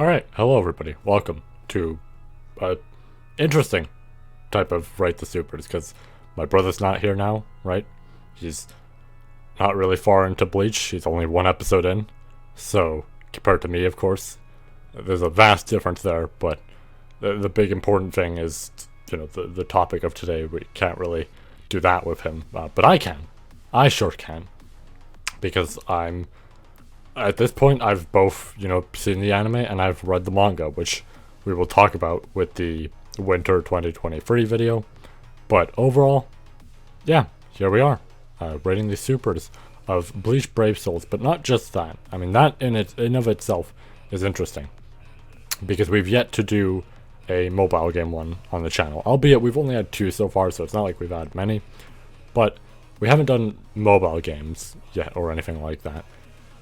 Alright, hello everybody. Welcome to a interesting type of Rate the Supers, because my brother's not here now, right? He's not really far into Bleach, he's only one episode in, so compared to me, of course, there's a vast difference there, but the big important thing is, the topic of today. We can't really do that with him, but I can. I sure can, because at this point, I've both, seen the anime and I've read the manga, which we will talk about with the Winter 2023 video. But overall, yeah, here we are, rating the supers of Bleach Brave Souls. But not just that. I mean, that in of itself is interesting, because we've yet to do a mobile game one on the channel. Albeit we've only had two so far, so it's not like we've had many. But we haven't done mobile games yet or anything like that.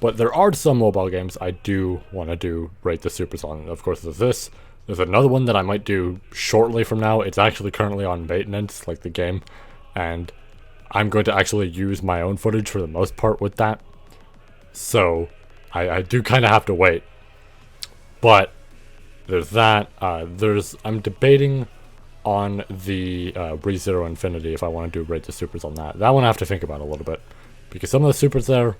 But there are some mobile games I do want to do Rate the Supers on. Of course, there's this. There's another one that I might do shortly from now. It's actually currently on maintenance, like the game. And I'm going to actually use my own footage for the most part with that. So, I do kind of have to wait. But, there's that. I'm debating on the ReZero Infinity if I want to do Rate the Supers on that. That one I have to think about a little bit. Because some of the supers there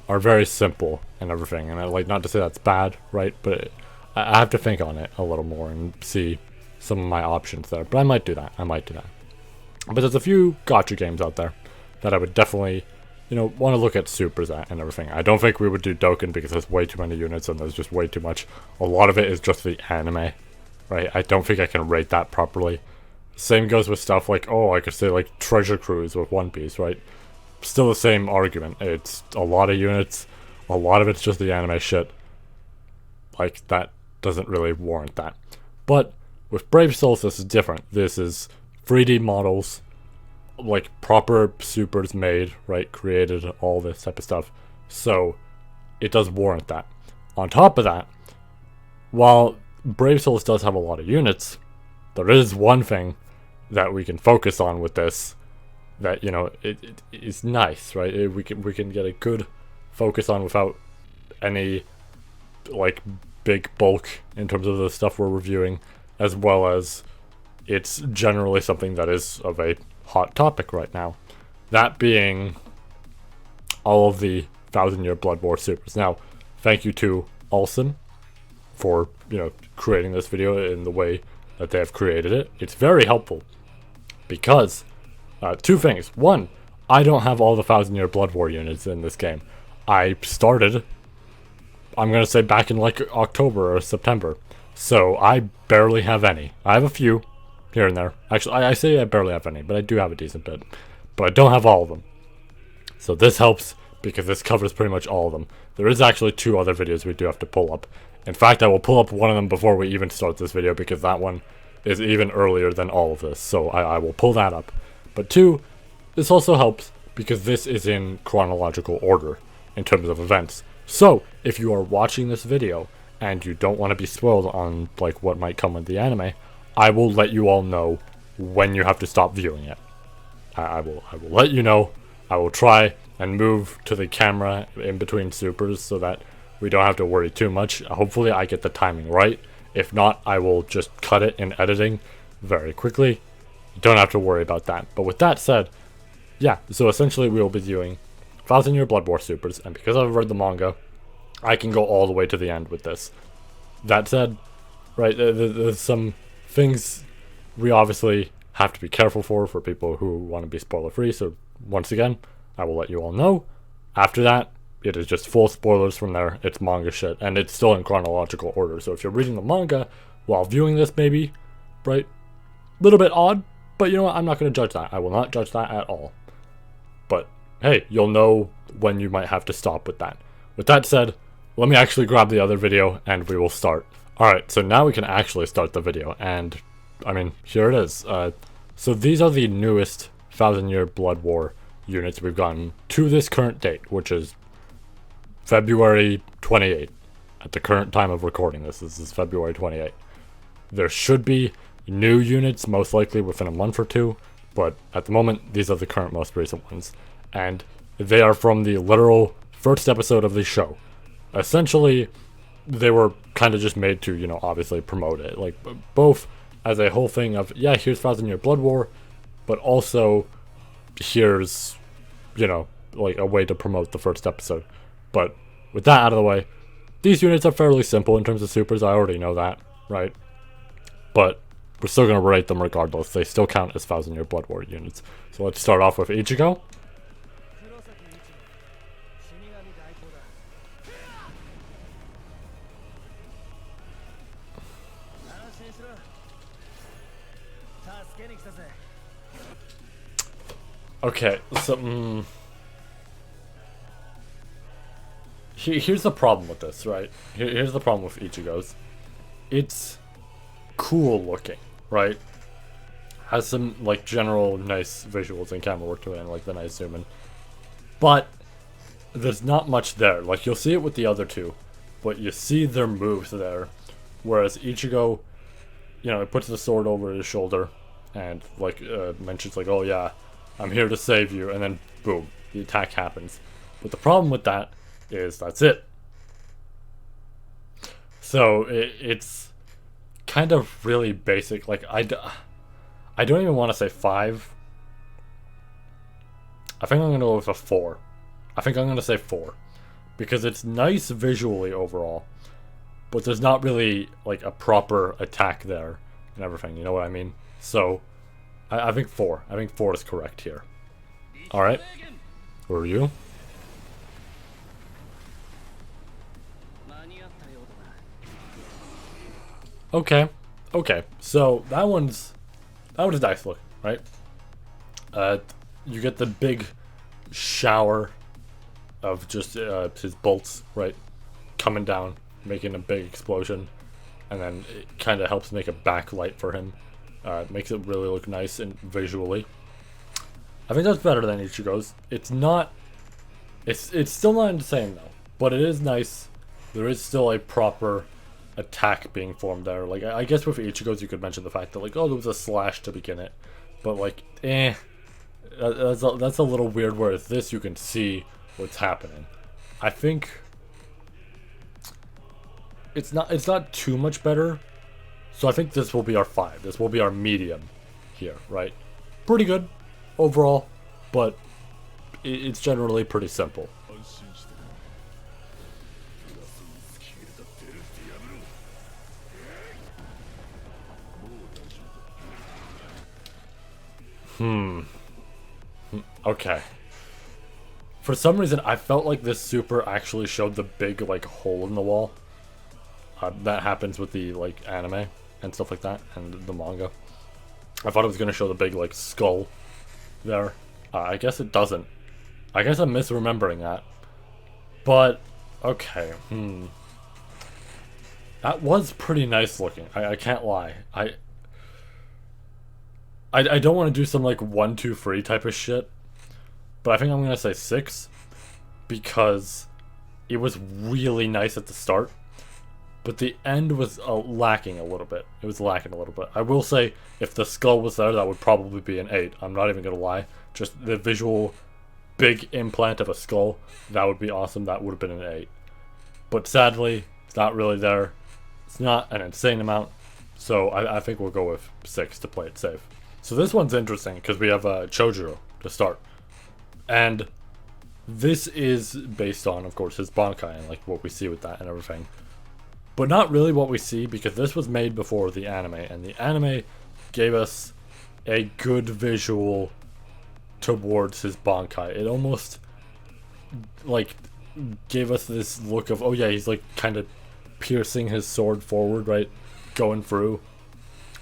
are very simple and everything, and I like, not to say that's bad, right, but I have to think on it a little more and see some of my options there. But I might do that. But there's a few gacha games out there that I would definitely, want to look at supers at and everything. I don't think we would do Dokkan because there's way too many units and there's just way too much. A lot of it is just the anime, right? I don't think I can rate that properly. Same goes with stuff like, I could say like Treasure Cruise with One Piece, right? Still the same argument. It's a lot of units. A lot of it's just the anime shit. Like, that doesn't really warrant that. But with Brave Souls, this is different. This is 3D models, like proper supers made, right? Created, all this type of stuff. So, it does warrant that. On top of that, while Brave Souls does have a lot of units, there is one thing that we can focus on with this that, it is nice, right? We can get a good focus on without any, like, big bulk in terms of the stuff we're reviewing, as well as it's generally something that is of a hot topic right now. That being all of the 1000-Year Blood War supers. Now, thank you to Olsen for, creating this video in the way that they have created it. It's very helpful because two things. One, I don't have all the 1000-Year Blood War units in this game. I started, I'm going to say back in like October or September. So I barely have any. I have a few here and there. Actually, I say I barely have any, but I do have a decent bit. But I don't have all of them. So this helps because this covers pretty much all of them. There is actually two other videos we do have to pull up. In fact, I will pull up one of them before we even start this video because that one is even earlier than all of this. So I will pull that up. But two, this also helps because this is in chronological order in terms of events. So, if you are watching this video and you don't want to be spoiled on like what might come with the anime, I will let you all know when you have to stop viewing it. I will let you know. I will try and move to the camera in between supers so that we don't have to worry too much. Hopefully I get the timing right. If not, I will just cut it in editing very quickly. You don't have to worry about that. But with that said, yeah, so essentially we will be doing 1000-Year Blood War supers, and because I've read the manga, I can go all the way to the end with this. That said, right, there's some things we obviously have to be careful for people who want to be spoiler free, so once again, I will let you all know. After that, it is just full spoilers from there. It's manga shit, and it's still in chronological order, so if you're reading the manga while viewing this, maybe, right, little bit odd, but you know what, I'm not going to judge that. I will not judge that at all. But, hey, you'll know when you might have to stop with that. With that said, let me actually grab the other video, and we will start. Alright, so now we can actually start the video, and, I mean, here it is. So these are the newest 1000-Year Blood War units we've gotten to this current date, which is February 28th. At the current time of recording this is February 28th. There should be new units, most likely within a month or two, but at the moment, these are the current most recent ones. And they are from the literal first episode of the show. Essentially, they were kind of just made to, you know, obviously promote it. Like, both as a whole thing of, yeah, here's 1,000-Year Blood War, but also here's, you know, like a way to promote the first episode. But with that out of the way, these units are fairly simple in terms of supers. I already know that, right? But we're still going to rate them regardless. They still count as 1,000-Year Blood War units. So let's start off with Ichigo. Okay, so here's the problem with this, right? Here's the problem with Ichigo's. It's cool looking, right? Has some like general nice visuals and camera work to it, and like the nice zoom in. But there's not much there. Like, you'll see it with the other two, but you see their moves there. Whereas Ichigo, you know, it puts the sword over his shoulder and like mentions like, oh yeah, I'm here to save you, and then boom, the attack happens. But the problem with that is that's it. So it's kind of really basic. Like, I don't even want to say 5. I think I'm going to go with a 4. I think I'm going to say 4. Because it's nice visually overall, but there's not really like a proper attack there and everything, you know what I mean? So I think 4. I think 4 is correct here. Alright. Who are you? Okay. Okay. So that one's nice look, right? You get the big shower of just his bolts, right? Coming down, making a big explosion. And then it kind of helps make a backlight for him. Makes it really look nice and visually. I think that's better than Ichigo's. It's not... It's still not insane, though. But it is nice. There is still a proper attack being formed there. Like, I guess with Ichigo's you could mention the fact that, like, oh, there was a slash to begin it. But, like, that's a little weird, whereas this you can see what's happening. I think... It's not too much better. So I think this will be our 5. This will be our medium here, right? Pretty good overall, but it's generally pretty simple. Okay. For some reason, I felt like this super actually showed the big, like, hole in the wall. That happens with the, like, anime and stuff like that, and the manga. I thought it was going to show the big, like, skull there. I guess it doesn't. I guess I'm misremembering that. But, okay, That was pretty nice looking. I can't lie. I don't want to do some, like, 1, 2, 3 type of shit. But I think I'm going to say 6. Because it was really nice at the start. But the end was lacking a little bit. It was lacking a little bit. I will say, if the skull was there, that would probably be an 8. I'm not even going to lie. Just the visual big implant of a skull, that would be awesome. That would have been an 8. But sadly, it's not really there. It's not an insane amount. So I think we'll go with 6 to play it safe. So this one's interesting because we have Chojuro to start. And this is based on, of course, his Bankai and like what we see with that and everything. But not really what we see, because this was made before the anime, and the anime gave us a good visual towards his Bankai. It almost, like, gave us this look of, oh yeah, he's, like, kind of piercing his sword forward, right? Going through.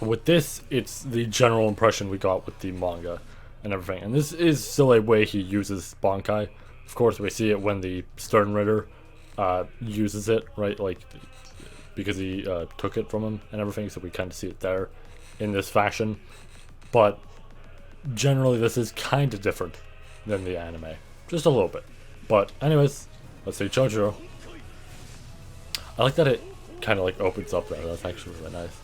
With this, it's the general impression we got with the manga and everything. And this is still a way he uses Bankai. Of course, we see it when the Stern Ritter uses it, right? Like, because he took it from him and everything, so we kind of see it there in this fashion. But generally this is kind of different than the anime, just a little bit. But anyways, let's see Chojuro. I like that it kind of like opens up there. That's actually really nice.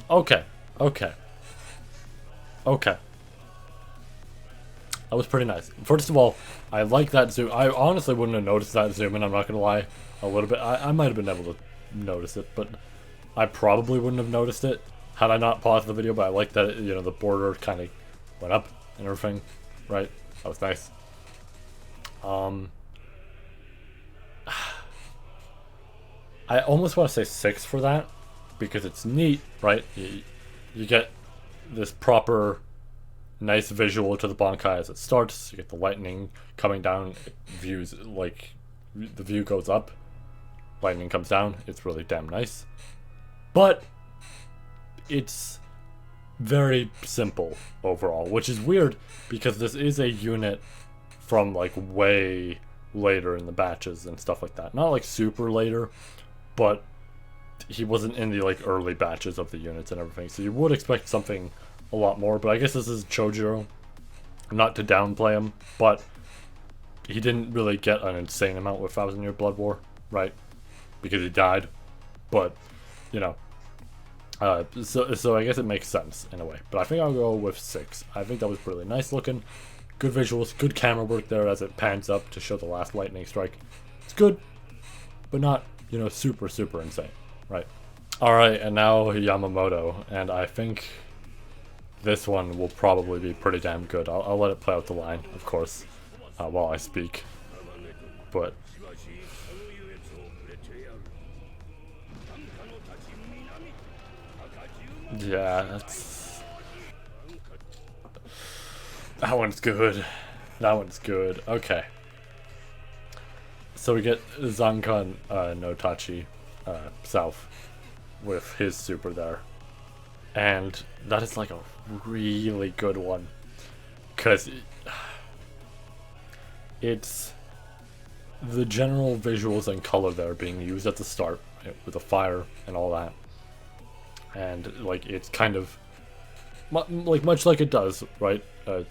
Okay. That was pretty nice. First of all, I like that zoom. I honestly wouldn't have noticed that zoom in, I'm not gonna lie. A little bit. I might have been able to notice it, but I probably wouldn't have noticed it had I not paused the video, but I like that, you know, the border kind of went up and everything, right? That was nice. I almost want to say 6 for that, because it's neat, right? You get this proper nice visual to the Bankai as it starts. You get the lightning coming down, views, like, the view goes up, lightning comes down. It's really damn nice. But it's very simple overall, which is weird because this is a unit from like way later in the batches and stuff like that. Not like super later, but he wasn't in the like early batches of the units and everything. So you would expect something a lot more, but I guess this is Chojiro. Not to downplay him, but he didn't really get an insane amount with Thousand Year Blood War, right? Because he died. But, you know, so I guess it makes sense in a way. But I think I'll go with 6. I think that was really nice looking. Good visuals, good camera work there as it pans up to show the last lightning strike. It's good, but not, you know, super insane, right? Alright, and now Yamamoto, and I think this one will probably be pretty damn good. I'll let it play out the line, of course, while I speak. But yeah, that one's good. That one's good. Okay. So we get Zankan no Tachi South with his super there. And that is like a really good one. Because it's the general visuals and color there being used at the start with the fire and all that. And like it's kind of like much like it does, right,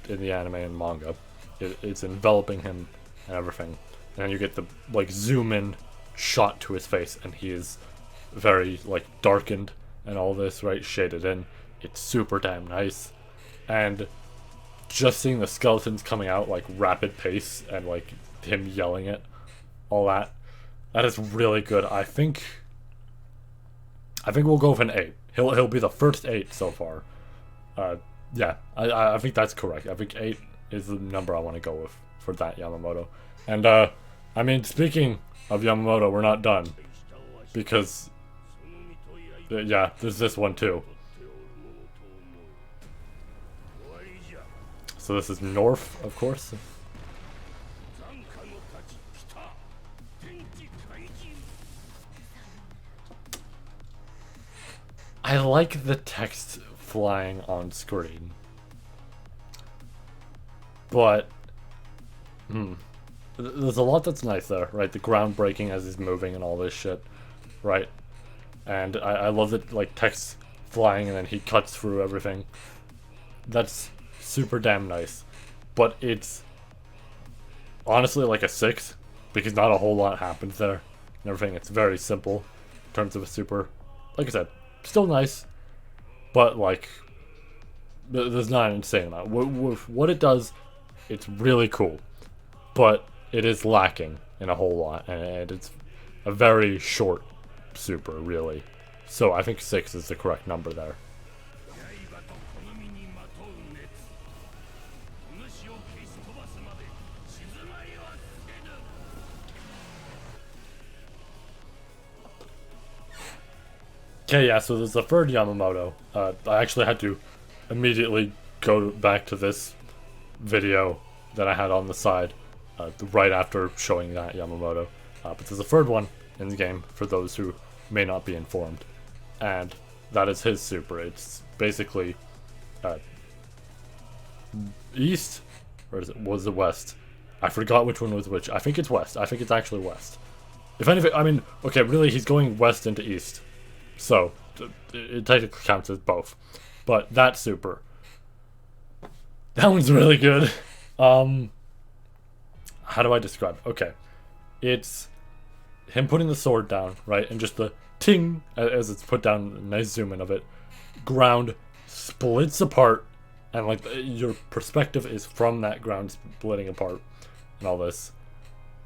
in the anime and manga. It's enveloping him and everything. And then you get the like zoom in shot to his face, and he is very like darkened and all this, right, shaded in. It's super damn nice. And just seeing the skeletons coming out like rapid pace and like him yelling it, all that is really good. I think we'll go with an 8. He'll be the first 8 so far. Yeah, I think that's correct. I think 8 is the number I want to go with for that Yamamoto. And I mean, speaking of Yamamoto, we're not done, because yeah, there's this one too. So this is North, of course. I like the text flying on screen, but there's a lot that's nice there, right? The ground breaking as he's moving and all this shit, right? And I love that, like, text flying and then he cuts through everything. That's super damn nice. But it's honestly like a 6, because not a whole lot happens there and everything. It's very simple in terms of a super. Like I said, still nice, but like there's not an insane amount. With what it does, it's really cool, but it is lacking in a whole lot, and it's a very short super, really. So I think 6 is the correct number there. Okay, yeah, so there's the third Yamamoto. I actually had to immediately go back to this video that I had on the side right after showing that Yamamoto. But there's a third one in the game for those who may not be informed. And that is his super. It's basically east, or was it west? I forgot which one was which. I think it's west. I think it's actually west. If anything, I mean, okay, really, he's going west into east. So, it technically counts as both. But that super, that one's really good. How do I describe it? Okay. It's him putting the sword down, right? And just the ting as it's put down, nice zoom in of it. Ground splits apart and like your perspective is from that ground splitting apart and all this,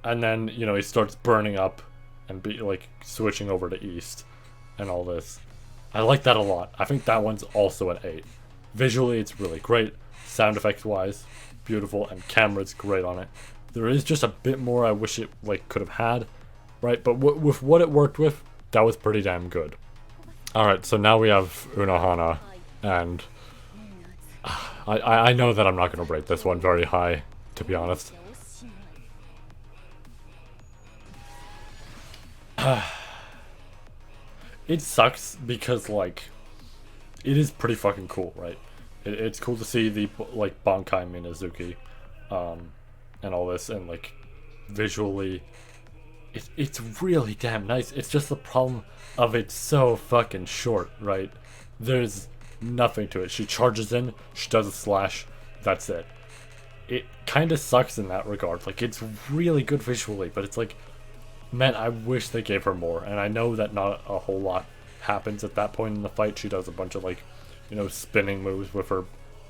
and then you know he starts burning up and be like switching over to east and all this. I like that a lot. I think that one's also an 8. Visually, it's really great. Sound effects wise, beautiful, and camera's great on it. There is just a bit more I wish it like could have had, right? But with what it worked with, that was pretty damn good. All right, so now we have Unohana, and I know that I'm not gonna rate this one very high, to be honest. It sucks because like it is pretty fucking cool, right? It's cool to see the like Bankai Minazuki and all this, and like visually it's really damn nice. It's just the problem of it's so fucking short, right? There's nothing to it. She charges in, she does a slash, that's it. It kind of sucks in that regard. Like it's really good visually, but it's like, man, I wish they gave her more. And I know that not a whole lot happens at that point in the fight. She does a bunch of like, you know, spinning moves with her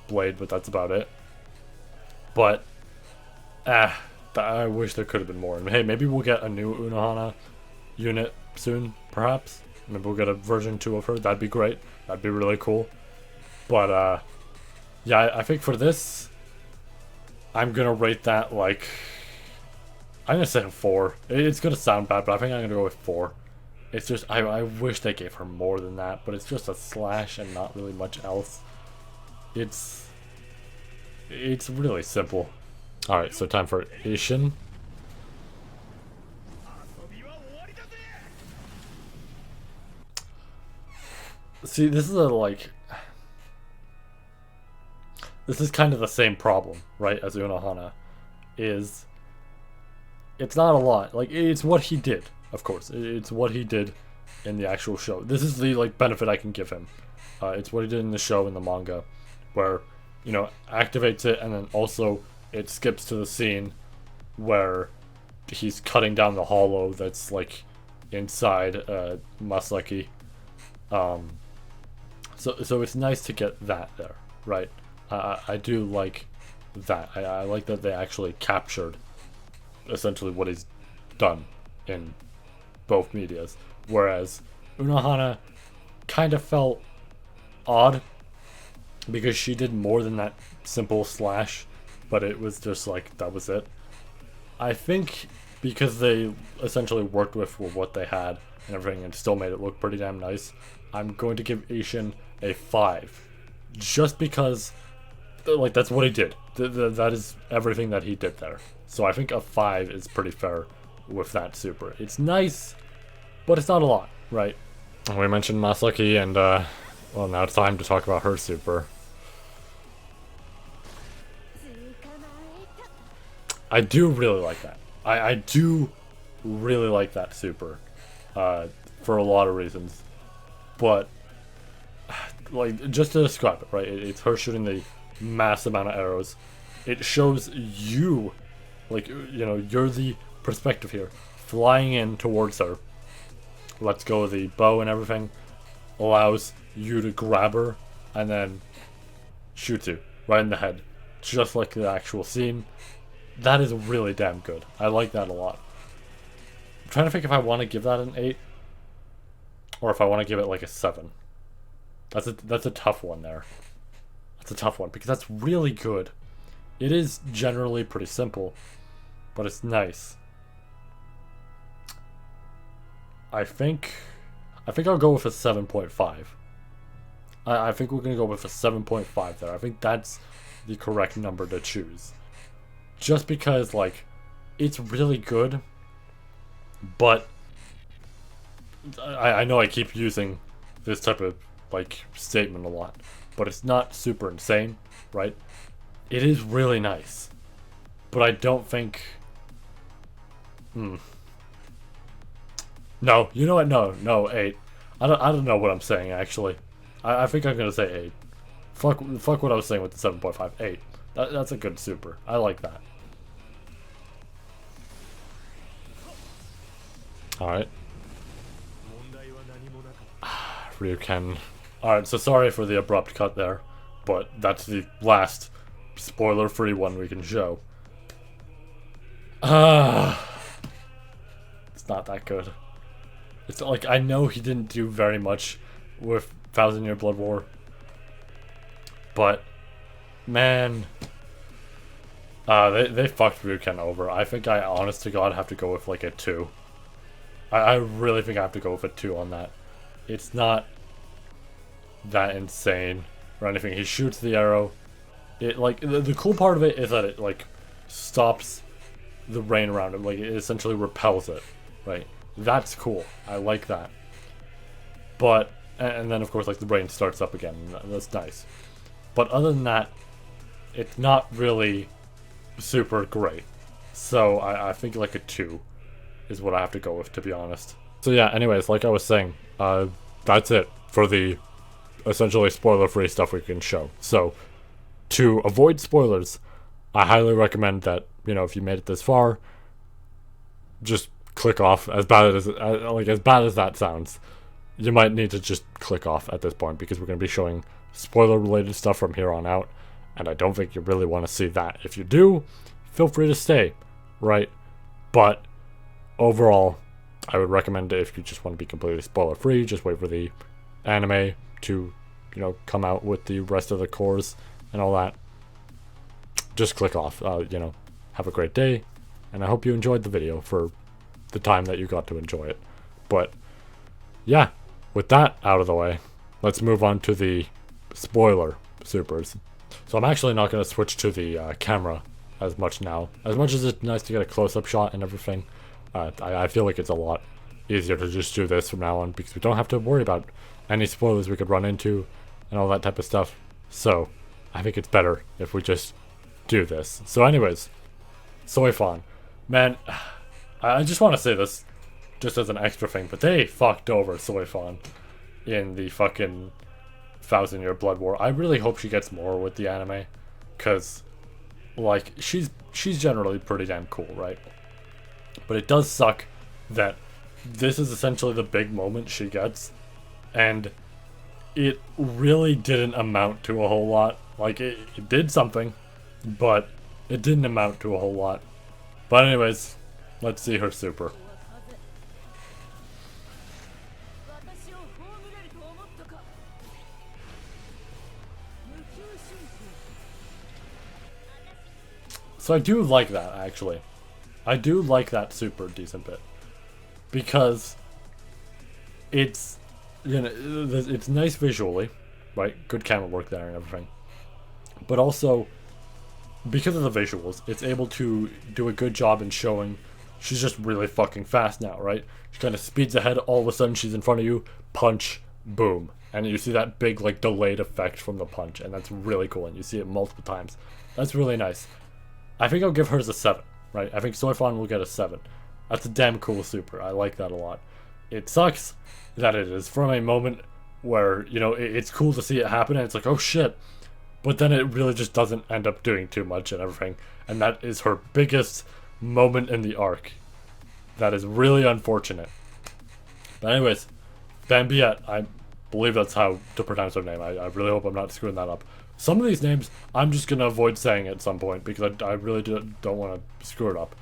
blade, but that's about it. But I wish there could have been more. And hey, maybe we'll get a new Unohana unit soon, perhaps. Maybe we'll get a version 2 of her. That'd be great. That'd be really cool. But yeah, I think for this, I'm gonna rate that like, I'm gonna say a 4. It's gonna sound bad, but I think I'm gonna go with 4. It's just I wish they gave her more than that, but it's just a slash and not really much else. It's really simple. All right, so time for Ishin. See, this is kind of the same problem, right, as Unohana. Is it's not a lot. Like, it's what he did, of course. It's what he did in the actual show. This is the like benefit I can give him. It's what he did in the show, in the manga, where, you know, activates it, and then also it skips to the scene where he's cutting down the hollow that's like inside Masaki. So it's nice to get that there, right? I do like that. I like that they actually captured essentially what he's done in both medias. Whereas Unohana kind of felt odd because she did more than that simple slash, but it was just like, that was it. I think because they essentially worked with what they had and everything and still made it look pretty damn nice, I'm going to give Ishin a 5. Just because, like, that's what he did. That is everything that he did there. So I think a 5 is pretty fair with that super. It's nice, but it's not a lot, right? We mentioned Masaki, and well, now it's time to talk about her super. I do really like that. I do really like that super, for a lot of reasons. But, like, just to describe it, right? It's her shooting the mass amount of arrows. It shows you, like, you know, you're the perspective here, flying in towards her. Lets go of the bow and everything. Allows you to grab her and then shoots you right in the head, just like the actual scene. That is really damn good. I like that a lot. I'm trying to think if I want to give that an 8 or if I want to give it like a 7. That's a tough one there. That's a tough one because that's really good. It is generally pretty simple, but it's nice. I think I'll go with a 7.5. I think we're gonna go with a 7.5 there. I think that's the correct number to choose. Just because, like, it's really good, but I know I keep using this type of, like, statement a lot, but it's not super insane, right? It is really nice, but I don't think... No, you know what? No, 8. I don't know what I'm saying, actually. I think I'm gonna say 8. Fuck what I was saying with the 7.5. 8. That's a good super. I like that. Alright. Ryuken. Alright, so sorry for the abrupt cut there. but that's the last spoiler-free one we can show. It's not that good. It's not like, I know he didn't do very much with 1000-Year Blood War, but man, they fucked Ryuken over. I think I, honest to God, have to go with like a 2. I really think I have to go with a 2 on that. It's not that insane or anything. He shoots the arrow. It like the cool part of it is that it like stops the rain around him. Like it essentially repels it, right? That's cool. I like that. But and then of course like the rain starts up again. And that's nice. But other than that, it's not really super great. So I think like a 2 is what I have to go with, to be honest. So yeah, anyways, like I was saying, that's it for the essentially spoiler-free stuff we can show. So to avoid spoilers, I highly recommend that, you know, if you made it this far, just click off. As bad as that sounds, you might need to just click off at this point, because we're going to be showing spoiler-related stuff from here on out, and I don't think you really want to see that. If you do, feel free to stay, right? But overall, I would recommend it if you just want to be completely spoiler-free. Just wait for the anime to, you know, come out with the rest of the cores and all that. Just click off. You know, have a great day, and I hope you enjoyed the video for the time that you got to enjoy it. But yeah, with that out of the way, let's move on to the spoiler supers. So I'm actually not going to switch to the camera as much now. As much as it's nice to get a close-up shot and everything, I feel like it's a lot easier to just do this from now on, because we don't have to worry about any spoilers we could run into and all that type of stuff. So I think it's better if we just do this. So anyways, Soifon. Man, I just want to say this just as an extra thing, but they fucked over Soifon in the fucking 1000-Year Blood War. I really hope she gets more with the anime, because like she's generally pretty damn cool, right? But it does suck that this is essentially the big moment she gets, and it really didn't amount to a whole lot. Like it did something, but it didn't amount to a whole lot. But anyways, let's see her super. So I do like that, actually. I do like that super decent bit, because it's, you know, it's nice visually, right? Good camera work there and everything. But also, because of the visuals, it's able to do a good job in showing she's just really fucking fast now, right? She kind of speeds ahead, all of a sudden she's in front of you, punch, boom. And you see that big, like, delayed effect from the punch, and that's really cool, and you see it multiple times. That's really nice. I think I'll give hers a 7, right? I think Soifon will get a 7. That's a damn cool super. I like that a lot. It sucks that it is from a moment where, you know, it's cool to see it happen, and it's like, oh shit. But then it really just doesn't end up doing too much and everything. And that is her biggest moment in the arc. That is really unfortunate. But anyways, Bambiette, I believe that's how to pronounce her name. I really hope I'm not screwing that up. Some of these names, I'm just going to avoid saying at some point, because I really don't want to screw it up.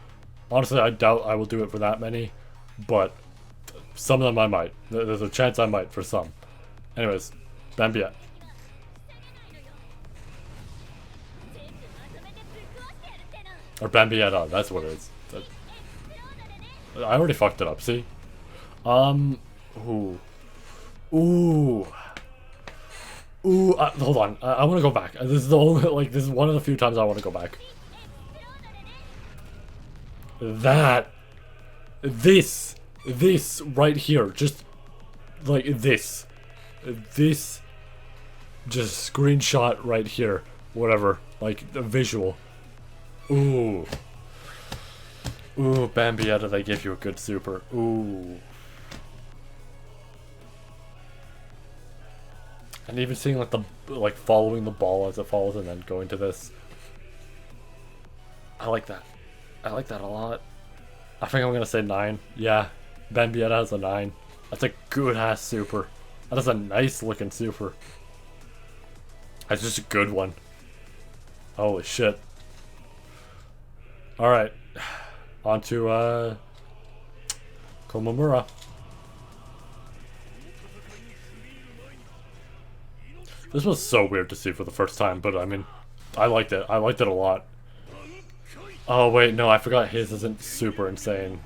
Honestly, I doubt I will do it for that many, but some of them I might. There's a chance I might for some. Anyways, Bambiette. Or Bambietta, that's what it is. I already fucked it up, see? Ooh. Ooh. Ooh, hold on. I want to go back. This is the only, like, this is one of the few times I want to go back. This right here, just like this, just screenshot right here, whatever, like the visual. Ooh, Bambietta, they give you a good super. Ooh. And even seeing like following the ball as it falls and then going to this. I like that. I like that a lot. I think I'm gonna say 9. Yeah, Bambietta has a 9. That's a good ass super. That is a nice looking super. That's just a good one. Holy shit. Alright. On to, Komamura. This was so weird to see for the first time, but I mean, I liked it. I liked it a lot. Oh wait, no, I forgot his isn't super insane.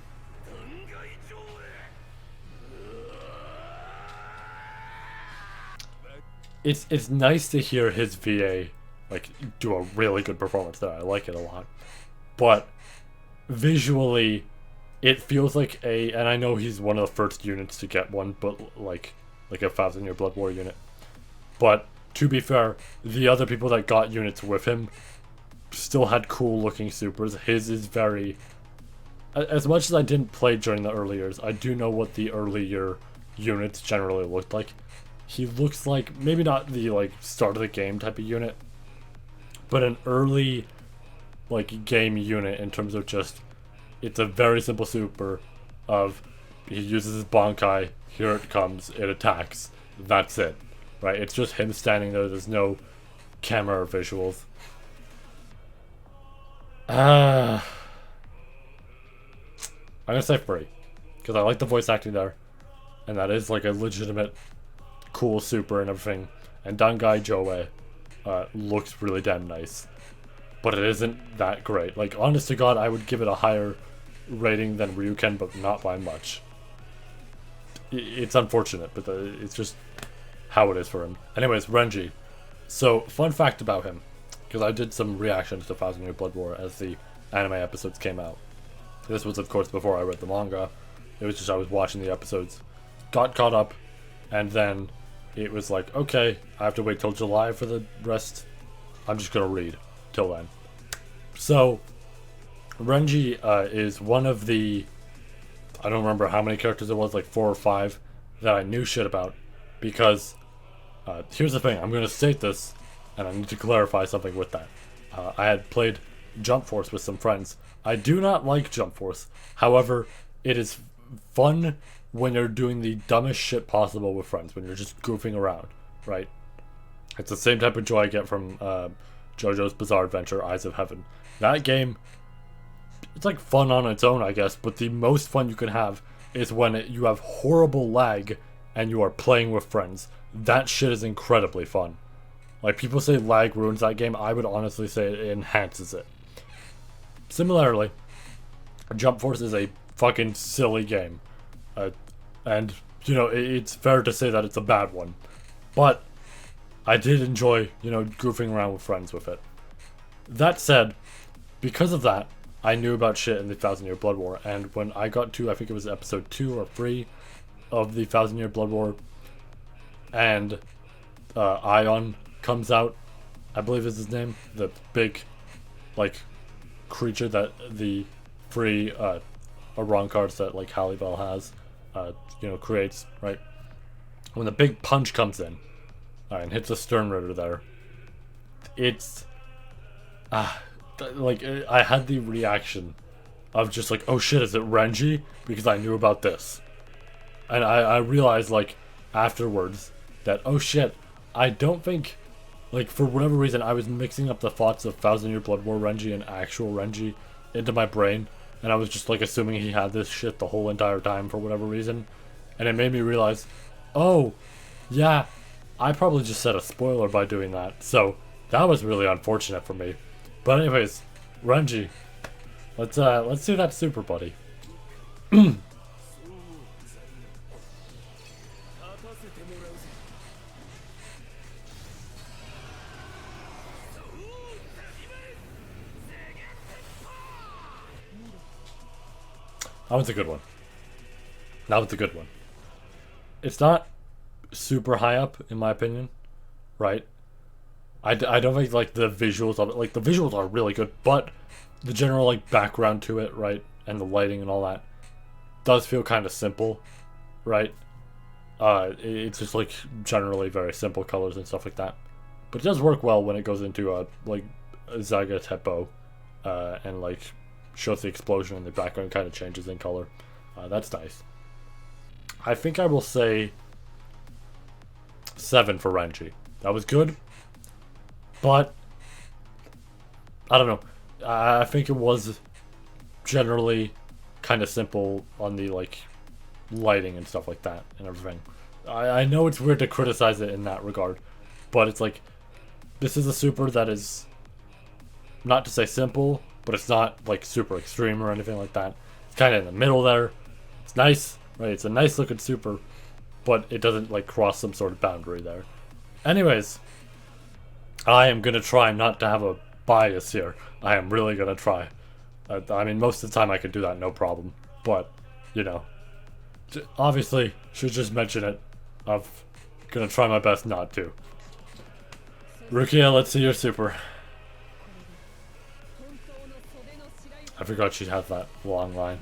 It's nice to hear his VA like do a really good performance there. I like it a lot. But visually it feels like and I know he's one of the first units to get one, but like a 1000-year Blood War unit. But to be fair, the other people that got units with him still had cool looking supers. His is very, as much as I didn't play during the early years, I do know what the earlier units generally looked like. He looks like, maybe not the like start of the game type of unit, but an early like game unit in terms of just, it's a very simple super of he uses his Bankai, here it comes, it attacks, that's it, right? It's just him standing there, there's no camera or visuals. I'm gonna say free, because I like the voice acting there, and that is like a legitimate cool super and everything, and Dangai Joe looks really damn nice, but it isn't that great. Like, honest to god, I would give it a higher rating than Ryuken, but not by much. It's unfortunate, but it's just how it is for him. Anyways, Renji. So, fun fact about him, because I did some reactions to 1000-Year Blood War as the anime episodes came out. This was, of course, before I read the manga. It was just I was watching the episodes, got caught up, and then it was like, okay, I have to wait till July for the rest. I'm just gonna read till then. So, Renji is one of the, I don't remember how many characters it was, like 4 or 5, that I knew shit about. Because, here's the thing, I'm gonna state this, and I need to clarify something with that. I had played Jump Force with some friends. I do not like Jump Force. However, it is fun when you're doing the dumbest shit possible with friends, when you're just goofing around, right? It's the same type of joy I get from JoJo's Bizarre Adventure, Eyes of Heaven. That game, it's like fun on its own, I guess, but the most fun you can have is when you have horrible lag and you are playing with friends. That shit is incredibly fun. Like, people say lag ruins that game. I would honestly say it enhances it. Similarly, Jump Force is a fucking silly game. And, you know, it's fair to say that it's a bad one. But I did enjoy, you know, goofing around with friends with it. That said, because of that, I knew about shit in the 1000-Year Blood War. And when I got to, I think it was episode 2 or 3 of the 1000-Year Blood War, and Ion comes out, I believe is his name, the big, like, creature that the free Aron cards that, like, Hallival has, you know, creates, right? When the big punch comes in and hits a Stern Ritter there, it's, like, I had the reaction of just like, oh shit, is it Renji? Because I knew about this. And I realized, like, afterwards that, oh shit, I don't think, like, for whatever reason, I was mixing up the thoughts of 1000-Year Blood War Renji and actual Renji into my brain, and I was just, like, assuming he had this shit the whole entire time for whatever reason, and it made me realize, oh, yeah, I probably just set a spoiler by doing that, so that was really unfortunate for me. But anyways, Renji, let's do that super, buddy. That was a good one. That was a good one. It's not super high up, in my opinion, right? I don't think, like, the visuals of it, like, the visuals are really good, but the general, like, background to it, right, and the lighting and all that does feel kind of simple, right? It's just, like, generally very simple colors and stuff like that. But it does work well when it goes into, like, Zaga Teppo, and, like, shows the explosion and the background kind of changes in color. That's nice. I think I will say 7 for Renji. That was good. But I don't know. I think it was generally kind of simple on the like lighting and stuff like that and everything. I know it's weird to criticize it in that regard, but it's like this is a super that is not to say simple, but it's not like super extreme or anything like that. It's kind of in the middle there. It's nice, right? It's a nice looking super, but it doesn't like cross some sort of boundary there. Anyways, I am gonna try not to have a bias here. I am really gonna try. I mean, most of the time I could do that no problem, but you know, obviously should just mention it. I'm gonna try my best not to. Rukia, let's see your super. I forgot she had that long line.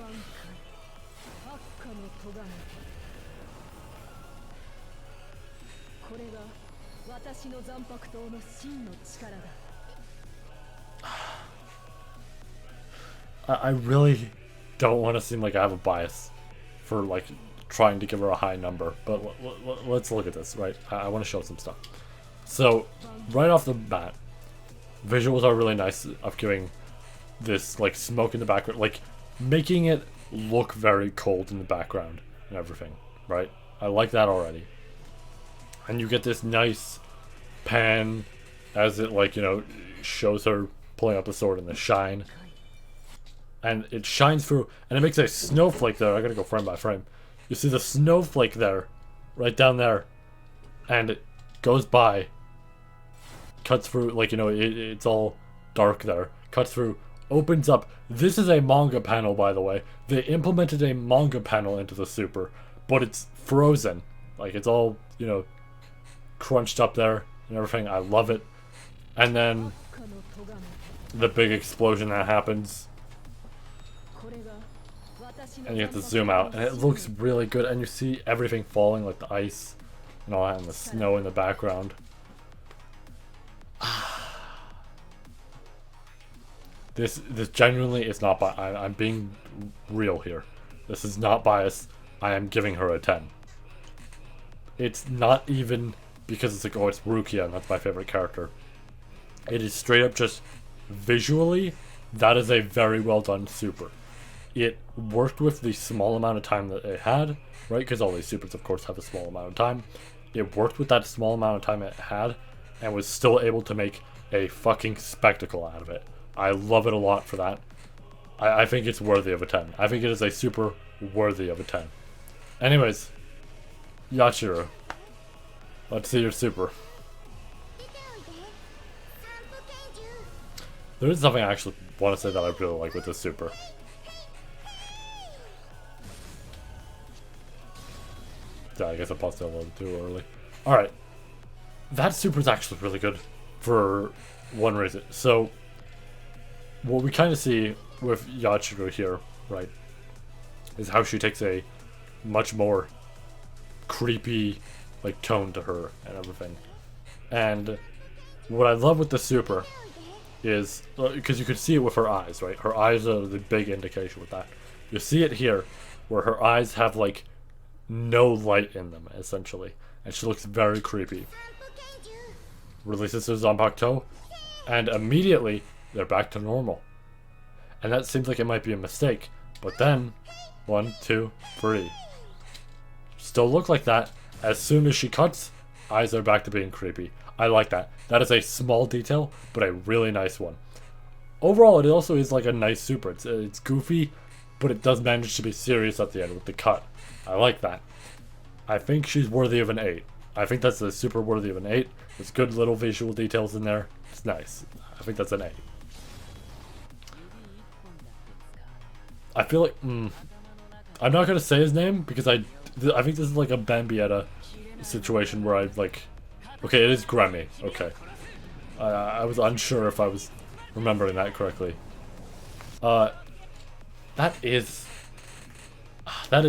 I really don't want to seem like I have a bias for like trying to give her a high number, but let's look at this, right? I want to show some stuff. So, right off the bat, visuals are really nice of giving this like smoke in the background, like making it look very cold in the background and everything, right? I like that already. And you get this nice pan as it like, you know, shows her pulling up the sword in the shine. And it shines through, and it makes a snowflake there. I gotta go frame by frame. You see the snowflake there, right down there, and it goes by, cuts through, like, you know, it's all dark there, cuts through, opens up. This is a manga panel, by the way. They implemented a manga panel into the super, but it's frozen. Like, it's all, you know, crunched up there and everything. I love it. And then the big explosion that happens. And you have to zoom out, and it looks really good, and you see everything falling, like the ice and all that, and the snow in the background. This genuinely is not biased. I'm being real here. This is not biased. I am giving her a 10. It's not even because it's like, oh, it's Rukia, and that's my favorite character. It is straight up just visually, that is a very well done super. It worked with the small amount of time that it had, right? Because all these supers, of course, have a small amount of time. It worked with that small amount of time it had, and was still able to make a fucking spectacle out of it. I love it a lot for that. I think it's worthy of a 10. I think it is a super worthy of a 10. Anyways, Yachiru, let's see your super. There is something I actually want to say that I really like with this super. Yeah, I guess I paused it a little too early. Alright. That super is actually really good for one reason. So, what we kind of see with Yachiru here, right, is how she takes a much more creepy, like, tone to her and everything. And what I love with the super is, because you can see it with her eyes, right? Her eyes are the big indication with that. You see it here, where her eyes have, like, no light in them, essentially. And she looks very creepy. Releases her Zanpakuto, and immediately they're back to normal. And that seems like it might be a mistake. But then, 1, 2, 3. Still look like that. As soon as she cuts, eyes are back to being creepy. I like that. That is a small detail, but a really nice one. Overall, it also is like a nice super. It's goofy, but it does manage to be serious at the end with the cut. I like that. I think she's worthy of an 8. I think that's a super worthy of an 8. There's good little visual details in there. It's nice. I think that's an 8. I feel like... I'm not going to say his name because I think this is like a Bambietta situation where I like... Okay, it is Grammy. Okay. I was unsure if I was remembering that correctly. That is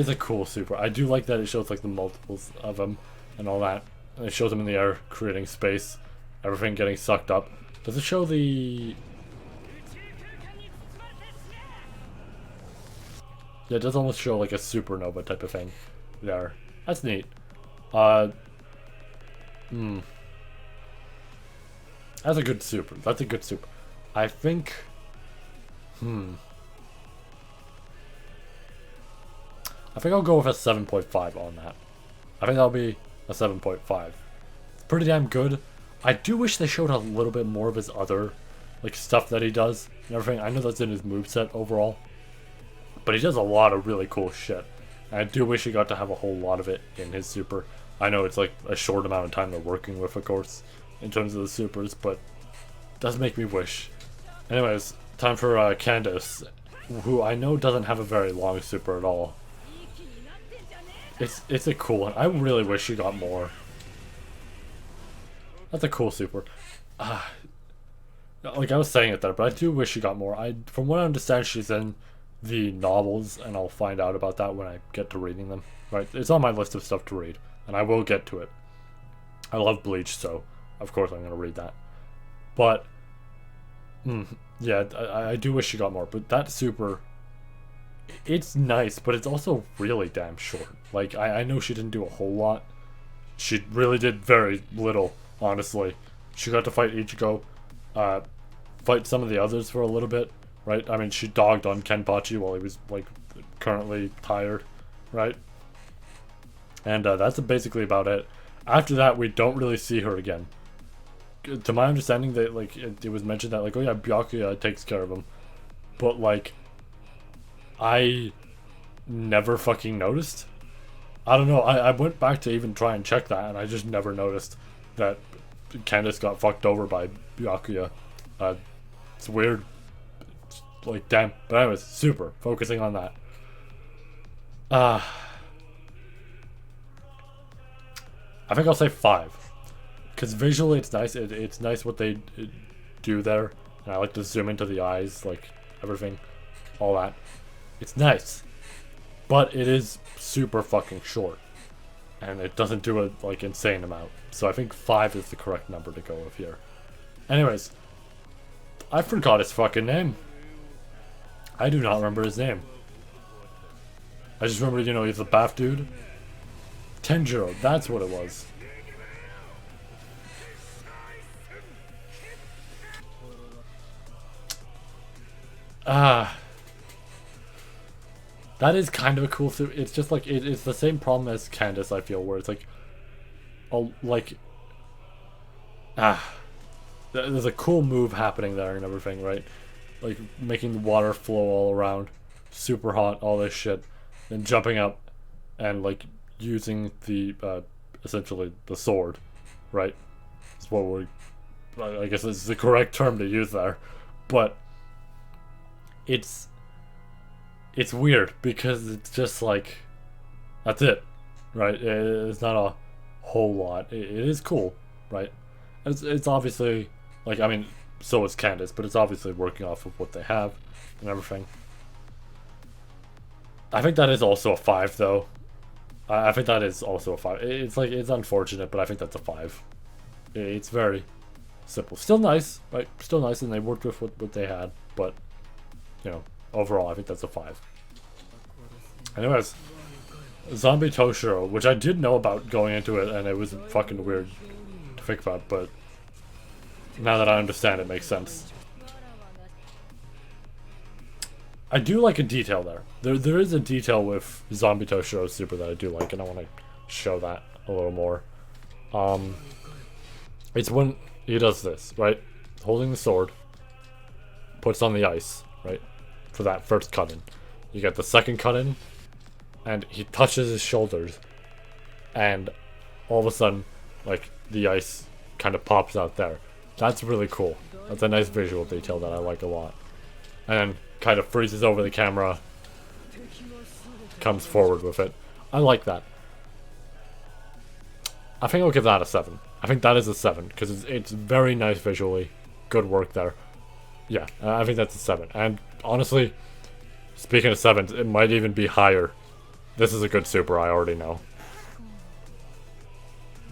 a cool super. I do like that it shows like the multiples of them and all that. And it shows them in the air, creating space, everything getting sucked up. Does it show the... Yeah, it does almost show like a supernova type of thing there. That's neat. That's a good super. That's a good super. I think... I think I'll go with a 7.5 on that. I think that'll be a 7.5. It's pretty damn good. I do wish they showed a little bit more of his other, like, stuff that he does and everything. I know that's in his moveset overall, but he does a lot of really cool shit. And I do wish he got to have a whole lot of it in his super. I know it's like a short amount of time they're working with, of course, in terms of the supers, but it does make me wish. Anyways, time for Candace, who I know doesn't have a very long super at all. It's a cool one. I really wish she got more. That's a cool super. Like I was saying it there, but I do wish she got more. From what I understand, she's in the novels, and I'll find out about that when I get to reading them. Right? It's on my list of stuff to read, and I will get to it. I love Bleach, so of course I'm gonna read that. But yeah, I do wish she got more. But that super, it's nice, but it's also really damn short. Like, I know she didn't do a whole lot. She really did very little, honestly. She got to fight Ichigo, fight some of the others for a little bit, right? I mean, she dogged on Kenpachi while he was, like, currently tired, right? And that's basically about it. After that, we don't really see her again. To my understanding, that like it was mentioned that, like, oh yeah, Byakuya takes care of him. But, like, I never fucking noticed. I don't know, I went back to even try and check that, and I just never noticed that Candace got fucked over by Byakuya. It's weird. It's like, damn. But anyways, super. Focusing on that. I think I'll say 5. Because visually it's nice. It's nice what they do there. And I like to zoom into the eyes, like, everything. All that. It's nice. But it is super fucking short. And it doesn't do a, like, insane amount. So I think 5 is the correct number to go with here. Anyways. I forgot his fucking name. I do not remember his name. I just remember, you know, he's a bath dude. Tenjiro, that's what it was. That is kind of a cool suit. It's just like, it's the same problem as Candace, I feel, where it's like, there's a cool move happening there and everything, right? Like, making the water flow all around, super hot, all this shit, then jumping up and, like, using the, essentially, the sword, right? That's what I guess it's the correct term to use there, but it's weird because it's just like, that's it, right? It's not a whole lot. It is cool, right? It's obviously, like, I mean, so is Candace, but it's obviously working off of what they have and everything. I think that is also a 5, though. I think that is also a 5. It's like, it's unfortunate, but I think that's a 5. It's very simple. Still nice, right? Still nice, and they worked with what they had, but, you know, overall, I think that's a 5. Anyways, Zombie Toshiro, which I did know about going into it, and it was fucking weird to think about, but now that I understand, it makes sense. I do like a detail there. There is a detail with Zombie Toshiro's super that I do like, and I want to show that a little more. It's when he does this, right? Holding the sword, puts on the ice, right? For that first cut in. You get the second cut in, and he touches his shoulders, and all of a sudden, like, the ice kind of pops out there. That's really cool. That's a nice visual detail that I like a lot. And then kind of freezes over the camera, comes forward with it. I like that. I think I'll give that a 7. I think that is a 7, because it's very nice visually. Good work there. Yeah, I think that's a 7. And honestly, speaking of 7s, it might even be higher. This is a good super, I already know.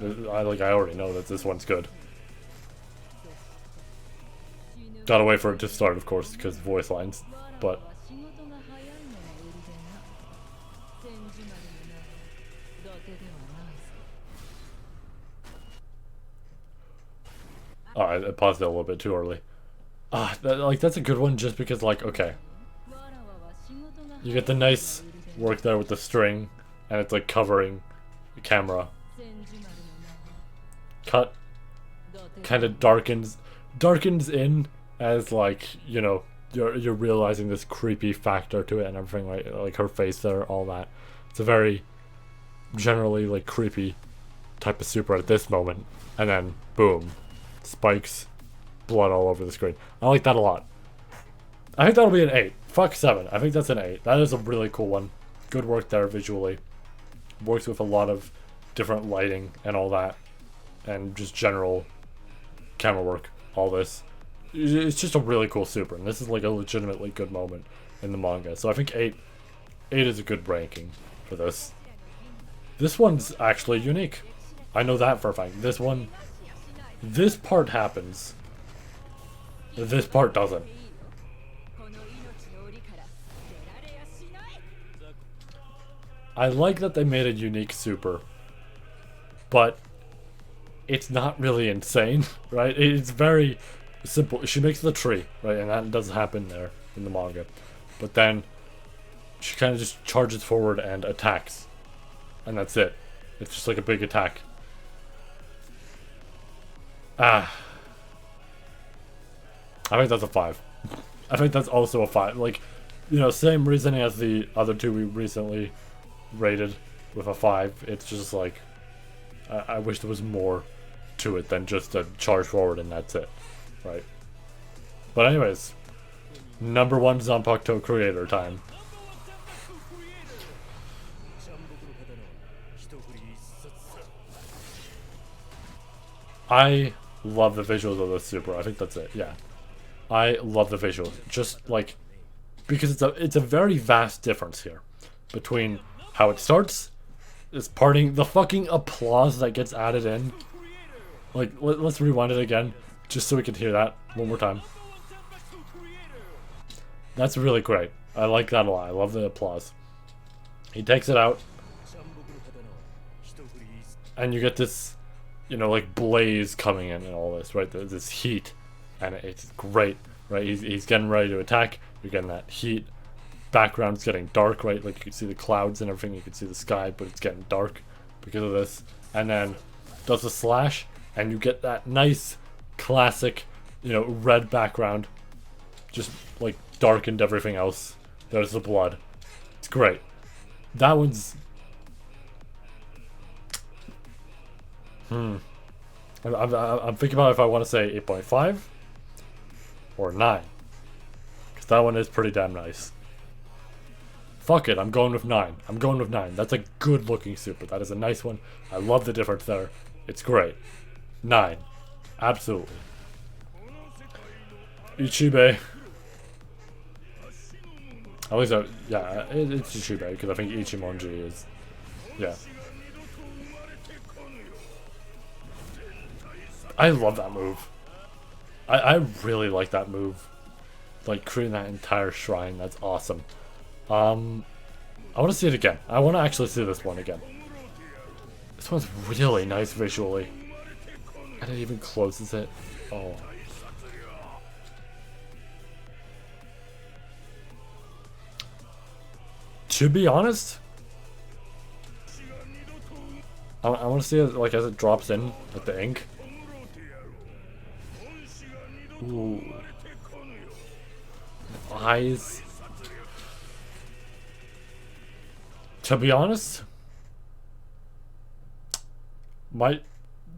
I already know that this one's good. Gotta wait for it to start, of course, because voice lines, but... Oh, I paused it a little bit too early. Like that's a good one just because like, okay, you get the nice work there with the string, and it's like covering the camera. Cut kind of darkens in as like, you know, you're realizing this creepy factor to it and everything, right? Like her face there, all that. It's a very generally like creepy type of super at this moment, and then boom, spikes, blood all over the screen. I like that a lot. I think that'll be an 8. Fuck 7. I think that's an 8. That is a really cool one. Good work there visually. Works with a lot of different lighting and all that, and just general camera work. All this. It's just a really cool super, and this is like a legitimately good moment in the manga. So I think 8 is a good ranking for this. This one's actually unique. I know that for a fact. This one, this part happens. This part doesn't. I like that they made a unique super, but it's not really insane, right? It's very simple. She makes the tree, right? And that does happen there in the manga. But then she kind of just charges forward and attacks. And that's it. It's just like a big attack. I think that's a 5. I think that's also a 5. Like, you know, same reasoning as the other two we recently rated with a 5. It's just like, I wish there was more to it than just a charge forward and that's it, right? But anyways, number 1 Zanpakuto creator time. I love the visuals of this super. I think that's it. Yeah, I love the visuals. Just like, because it's a very vast difference here between how it starts, this parting, the fucking applause that gets added in. Like, let's rewind it again, just so we can hear that one more time. That's really great. I like that a lot. I love the applause. He takes it out, and you get this, you know, like blaze coming in and all this, right? This heat, and it's great, right? He's getting ready to attack. You're getting that heat. Background's getting dark, right? Like you can see the clouds and everything. You can see the sky, but it's getting dark because of this. And then does a slash, and you get that nice, classic, you know, red background, just like darkened everything else. There's the blood. It's great. That one's. I'm thinking about if I want to say 8.5 or 9, because that one is pretty damn nice. Fuck it, I'm going with 9. I'm going with 9. That's a good looking super. That is a nice one. I love the difference there. It's great. 9. Absolutely. Ichibe. At least, yeah, it's Ichibe, because I think Ichimonji is, yeah. I love that move. I really like that move. Like, creating that entire shrine, that's awesome. I want to see it again. I want to actually see this one again. This one's really nice visually. And it even closes it. Oh. To be honest, I want to see it like as it drops in with the ink. Ooh. Eyes. To be honest, might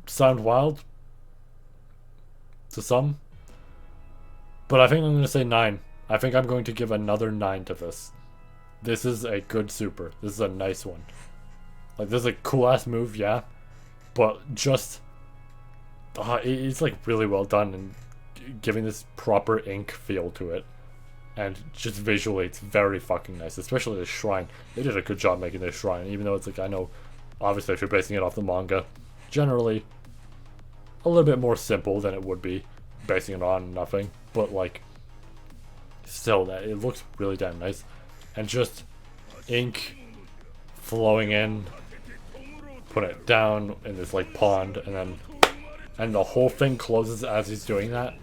sound wild to some, but I think I'm going to say 9. I think I'm going to give another 9 to this. This is a good super. This is a nice one. Like, this is a cool ass move, yeah, but just it's like really well done and giving this proper ink feel to it. And just visually, it's very fucking nice, especially the shrine. They did a good job making this shrine, even though it's like, I know, obviously if you're basing it off the manga, generally a little bit more simple than it would be basing it on nothing. But like, still, that it looks really damn nice. And just ink flowing in, put it down in this like pond, and then and the whole thing closes as he's doing that,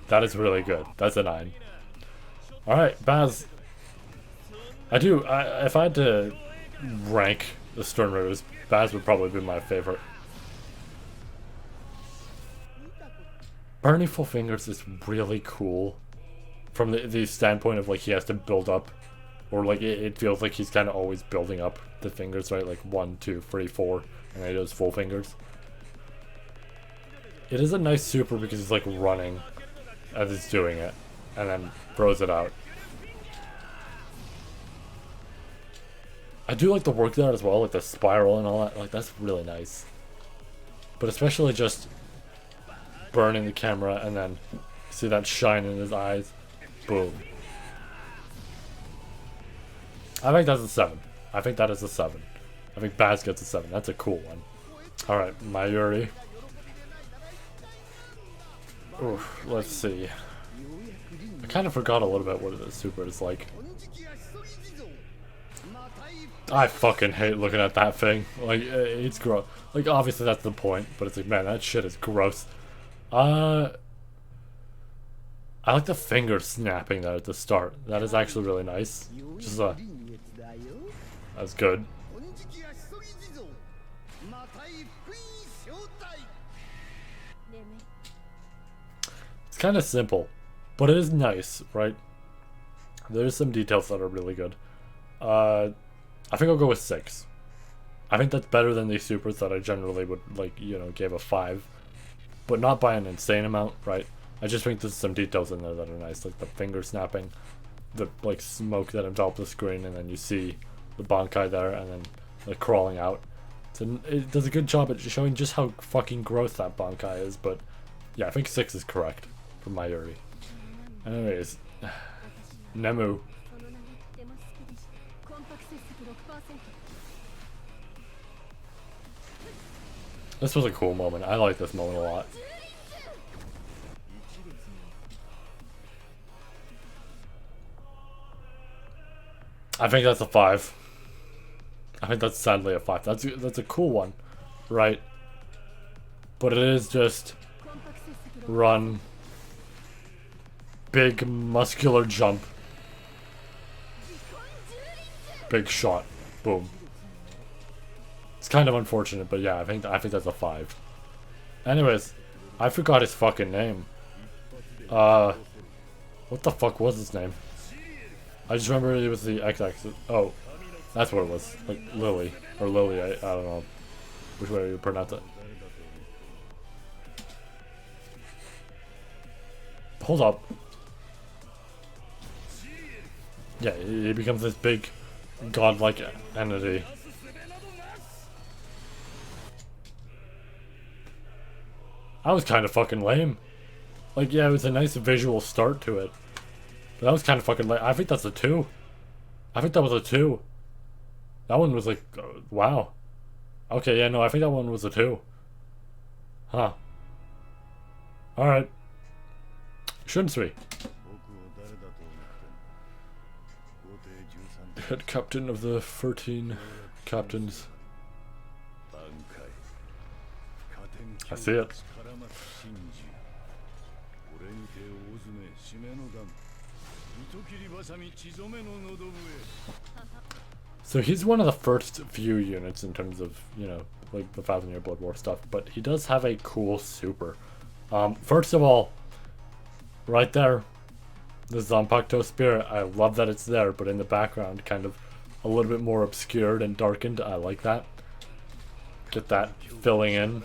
that is really good. That's a 9. Alright, Baz. If I had to rank the Stern Rivers, Baz would probably be my favorite. Burning Full Fingers is really cool from the standpoint of like he has to build up, or like it feels like he's kind of always building up the fingers, right? Like 1, 2, 3, 4, and then he does full fingers. It is a nice super because he's like running as he's doing it, and then throws it out. I do like the work there as well, like the spiral and all that. Like that's really nice. But especially just burning the camera and then see that shine in his eyes. Boom. I think that's a 7. I think that is a 7. I think Baz gets a 7. That's a cool one. Alright, Mayuri. Oof, let's see. I kind of forgot a little bit what the super is like. I fucking hate looking at that thing. Like, it's gross. Like, obviously that's the point, but it's like, man, that shit is gross. I like the finger snapping there at the start. That is actually really nice. Just that's good. It's kind of simple, but it is nice, right? There's some details that are really good. I think I'll go with 6. I think that's better than these supers that I generally would, like, you know, give a 5. But not by an insane amount, right? I just think there's some details in there that are nice, like the finger snapping, the, like, smoke that envelops the screen, and then you see the Bankai there, and then, like, crawling out. So it does a good job at showing just how fucking gross that Bankai is, but yeah, I think 6 is correct for Mayuri. Anyways, Nemu. This was a cool moment. I like this moment a lot. I think that's a 5. I think that's sadly a 5. That's a cool one, right? But it is just run, big muscular jump, big shot, boom. It's kind of unfortunate, but yeah, I think that's a 5. Anyways, I forgot his fucking name. What the fuck was his name? I just remember it was the X-axis. Oh, that's what it was. Like Lily or Lily. I don't know which way you pronounce it. Hold up. Yeah, he becomes this big godlike entity. That was kind of fucking lame. Like, yeah, it was a nice visual start to it. But that was kind of fucking lame. I think that's a 2. I think that was a 2. That one was like, wow. Okay, yeah, no, I think that one was a 2. Huh. Alright. Shunsui. Head captain of the 13 captains. I see it. So he's one of the first few units in terms of, you know, like the 1000-year Blood War stuff, but he does have a cool super. First of all, right there, the Zanpakuto Spirit, I love that it's there, but in the background, kind of a little bit more obscured and darkened. I like that. Get that filling in.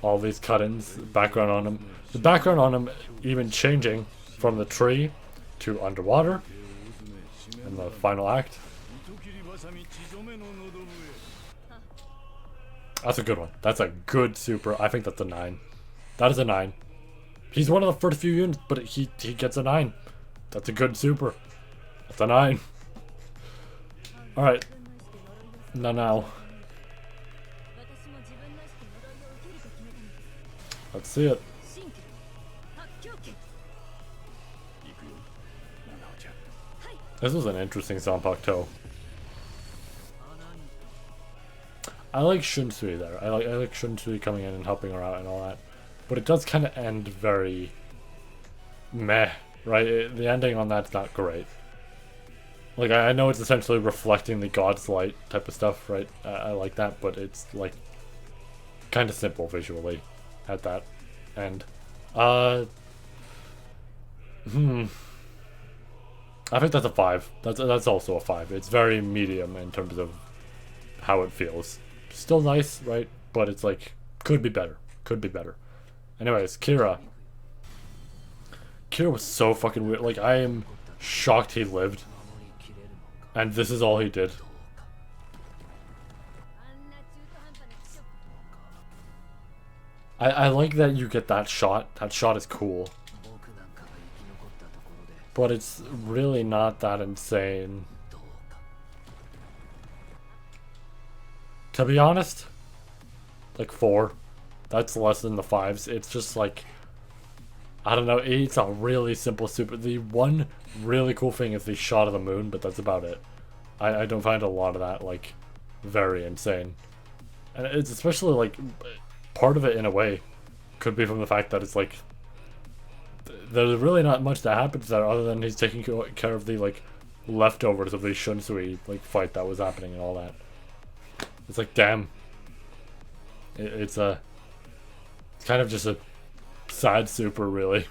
All these cut-ins, the background on him. The background on him even changing from the tree to underwater in the final act. That's a good one. That's a good super. I think that's a 9. That is a 9. He's one of the first few units, but he gets a 9. That's a good super. That's a 9. Alright. Now. Let's see it. This was an interesting Zanpakuto. I like Shunsui there. I like Shunsui coming in and helping her out and all that. But it does kind of end very meh, right? The ending on that's not great. Like, I know it's essentially reflecting the God's light type of stuff, right? I like that, but it's, like, kind of simple visually at that end. I think that's a 5. That's also a 5. It's very medium in terms of how it feels. Still nice, right? But it's like, could be better. Could be better. Anyways, Kira. Kira was so fucking weird. Like, I am shocked he lived. And this is all he did. I like that you get that shot. That shot is cool. But it's really not that insane. To be honest, like 4. That's less than the 5s. It's just like, I don't know, it's a really simple super. The one really cool thing is the shot of the moon, but that's about it. I don't find a lot of that, like, very insane. And it's especially, like, part of it, in a way, could be from the fact that it's, like, there's really not much that happens there other than he's taking care of the, like, leftovers of the Shunsui, like, fight that was happening and all that. It's like, damn. It's kind of just a sad super, really,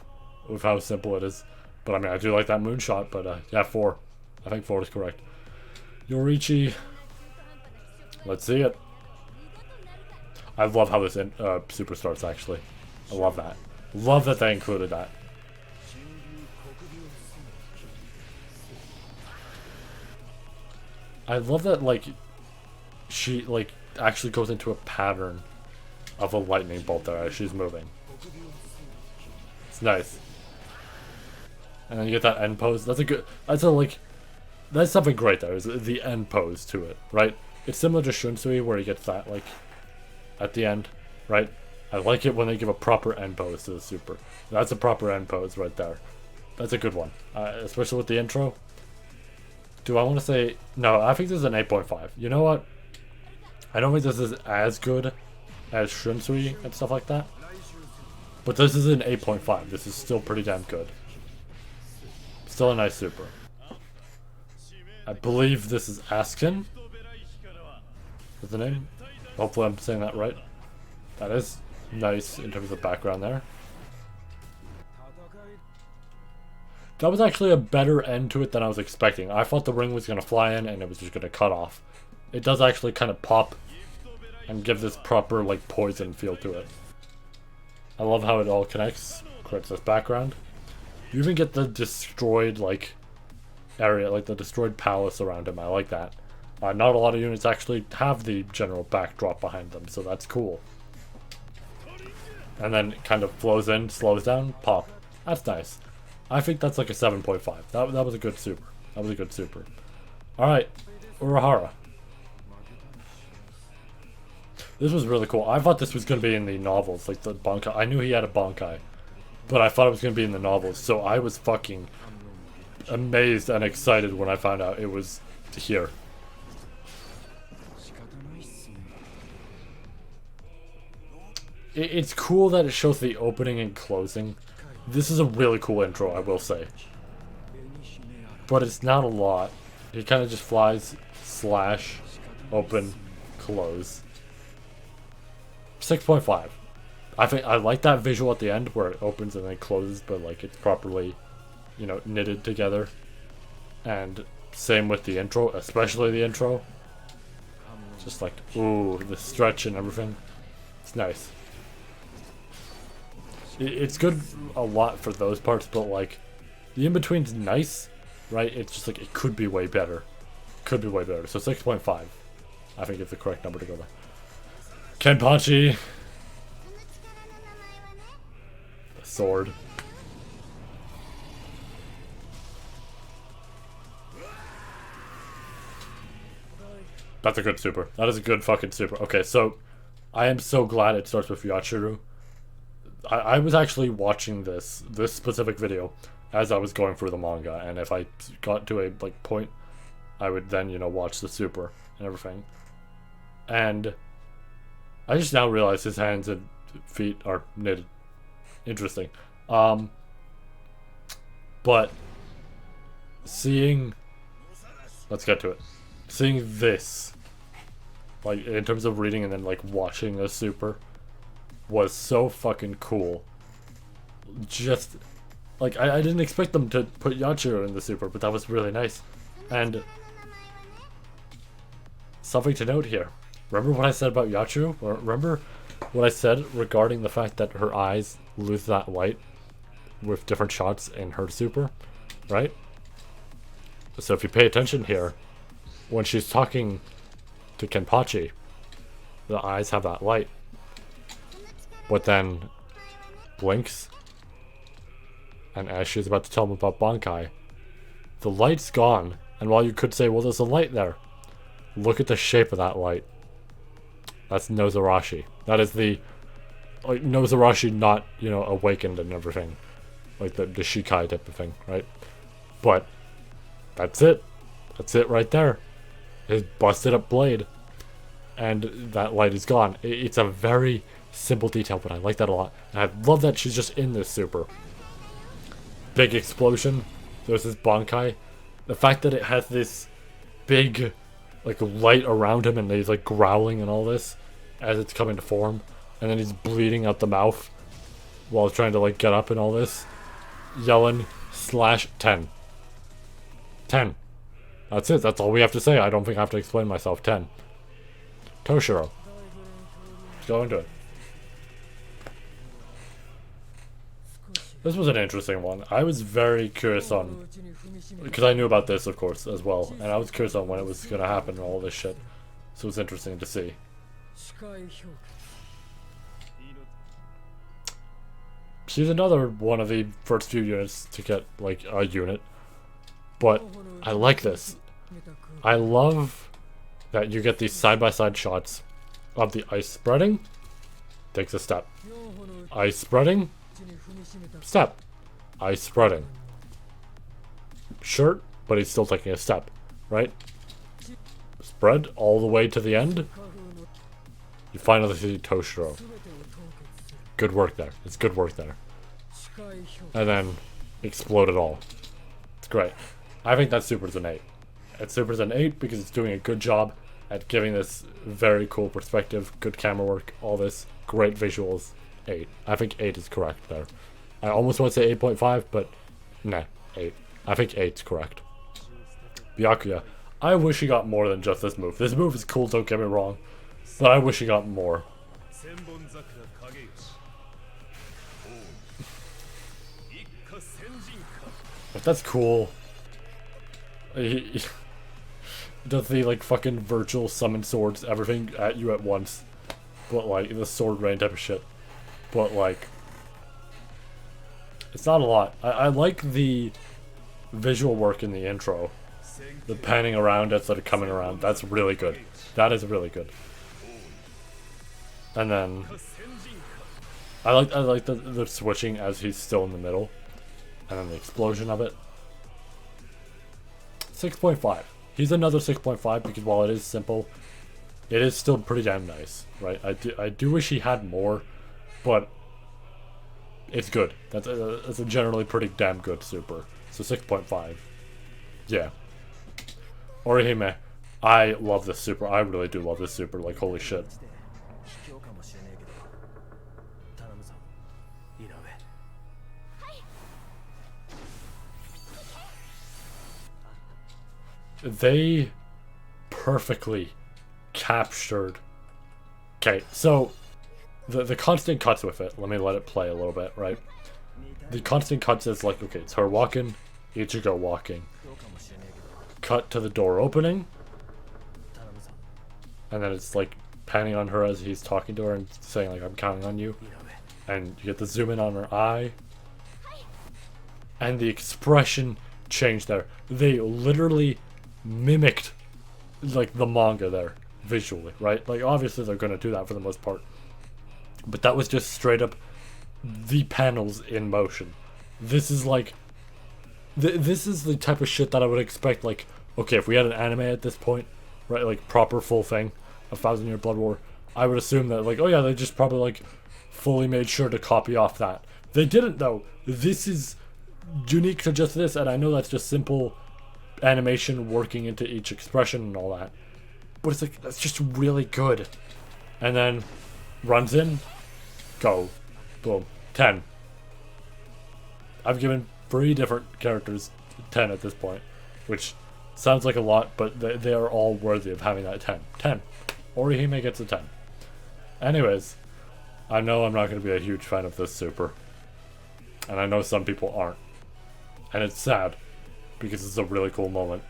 with how simple it is. But I mean, I do like that moonshot, but yeah, 4. I think 4 is correct. Yoriichi. Let's see it. I love how this super starts, actually. I love that. Love that they included that. I love that, like, she, like, actually goes into a pattern of a lightning bolt there as she's moving. It's nice. And then you get that end pose. That's a good, that's something great there, is the end pose to it, right? It's similar to Shunsui where he gets that, like, at the end, right? I like it when they give a proper end pose to the super. That's a proper end pose right there. That's a good one, especially with the intro. Do I want to say, no, I think this is an 8.5. You know what? I don't think this is as good as Shunsui and stuff like that. But this is an 8.5. This is still pretty damn good. Still a nice super. I believe this is Askin. Is the name? Hopefully I'm saying that right. That is nice in terms of the background there. That was actually a better end to it than I was expecting. I thought the ring was going to fly in and it was just going to cut off. It does actually kind of pop and give this proper, like, poison feel to it. I love how it all connects. Creates this background. You even get the destroyed, like, area, like the destroyed palace around him. I like that. Not a lot of units actually have the general backdrop behind them, so that's cool. And then it kind of flows in, slows down, pop. That's nice. I think that's like a 7.5. That was a good super. That was a good super. Alright, Urahara. This was really cool. I thought this was going to be in the novels, like the Bankai. I knew he had a Bankai, but I thought it was going to be in the novels, so I was fucking amazed and excited when I found out it was here. It's cool that it shows the opening and closing. This is a really cool intro, I will say. But it's not a lot. He kind of just flies, slash, open, close. 6.5. I think I like that visual at the end where it opens and then closes, but like it's properly, you know, knitted together. And same with the intro, especially the intro. Just like, ooh, the stretch and everything. It's nice. It's good a lot for those parts, but like the in-between's nice, right? It's just like it could be way better. Could be way better. So 6.5 I think is the correct number to go by. Kenpachi. The sword. That's a good super. That is a good fucking super. Okay, so I am so glad it starts with Yachiru. I was actually watching this specific video as I was going through the manga, and if I got to a like point, I would then, you know, watch the super and everything. And I just now realize his hands and feet are knitted. Interesting. But seeing, let's get to it. Seeing this, like in terms of reading and then like watching the super, was so fucking cool. Just like I didn't expect them to put Yachiro in the super, but that was really nice. And something to note here. Remember what I said about Yachiro? Or remember what I said regarding the fact that her eyes lose that light with different shots in her super, right? So if you pay attention here, when she's talking to Kenpachi, the eyes have that light, but then blinks, and as she's about to tell him about Bankai, the light's gone, and while you could say, well, there's a light there, look at the shape of that light. That's Nozarashi. That is the, like, Nozarashi not, you know, awakened and everything. Like the Shikai type of thing, right? But that's it. That's it right there. His busted up blade. And that light is gone. It's a very simple detail, but I like that a lot. And I love that she's just in this super. Big explosion. There's this Bankai. The fact that it has this big, like, light around him and he's like growling and all this as it's coming to form. And then he's bleeding out the mouth while trying to like get up and all this. Yelling /10. 10. That's it. That's all we have to say. I don't think I have to explain myself. 10. Toshiro. Let's go into it. This was an interesting one. I was very curious on, because I knew about this, of course, as well, and I was curious on when it was going to happen and all this shit. So it was interesting to see. She's another one of the first few units to get, like, a unit. But I like this. I love that you get these side-by-side shots of the ice spreading. Takes a step. Ice spreading. Step. Ice spreading. Shirt, but he's still taking a step. Right? Spread all the way to the end. You finally see Toshiro. Good work there. It's good work there. And then explode it all. It's great. I think that super's an 8. That super's an 8 because it's doing a good job at giving this very cool perspective, good camera work, all this, great visuals. 8. I think 8 is correct there. I almost want to say 8.5, but nah, 8. I think 8's correct. Byakuya. I wish he got more than just this move. This move is cool, don't get me wrong, but I wish he got more. But that's cool. He does the like fucking virtual summon swords, everything at you at once. But like the sword rain type of shit. But like it's not a lot. I like the visual work in the intro. The panning around instead of coming around. That's really good. That is really good. And then I like the switching as he's still in the middle. And then the explosion of it. 6.5. He's another 6.5 because while it is simple, it is still pretty damn nice, right? I do wish he had more, but it's good. That's a generally pretty damn good super. So 6.5. Yeah. Orihime. I love this super. I really do love this super. Like, holy shit. They perfectly captured. Okay, so the constant cuts with it. Let me let it play a little bit, right? The constant cuts is like, okay, it's her walking, Ichigo walking. Cut to the door opening. And then it's like panning on her as he's talking to her and saying like, I'm counting on you. And you get the zoom in on her eye. And the expression changed there. They literally mimicked like the manga there visually, right? Like obviously they're gonna do that for the most part, but that was just straight up the panels in motion. This is like this is the type of shit that I would expect. Like, okay, if we had an anime at this point, right, like proper full thing, 1,000 Year Blood War, I would assume that, like, oh yeah, they just probably, like, fully made sure to copy off that. They didn't, though. This is unique to just this, and I know that's just simple animation working into each expression and all that. But it's like, that's just really good. And then, runs in, go. Boom. 10. I've given 3 different characters 10 at this point, which sounds like a lot, but they are all worthy of having that 10. 10. Orihime gets a 10. Anyways, I know I'm not going to be a huge fan of this super. And I know some people aren't. And it's sad, because it's a really cool moment.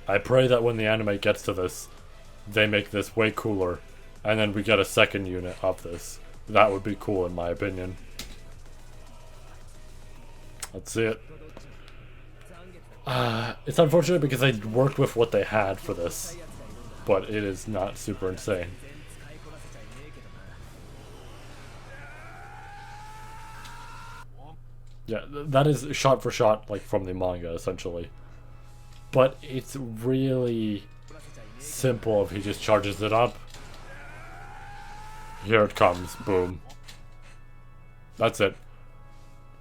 I pray that when the anime gets to this, they make this way cooler, and then we get a second unit of this. That would be cool in my opinion. Let's see it. It's unfortunate because they worked with what they had for this, but it is not super insane. Yeah, that is shot for shot, like, from the manga, essentially. But it's really simple if he just charges it up. Here it comes. Boom. That's it.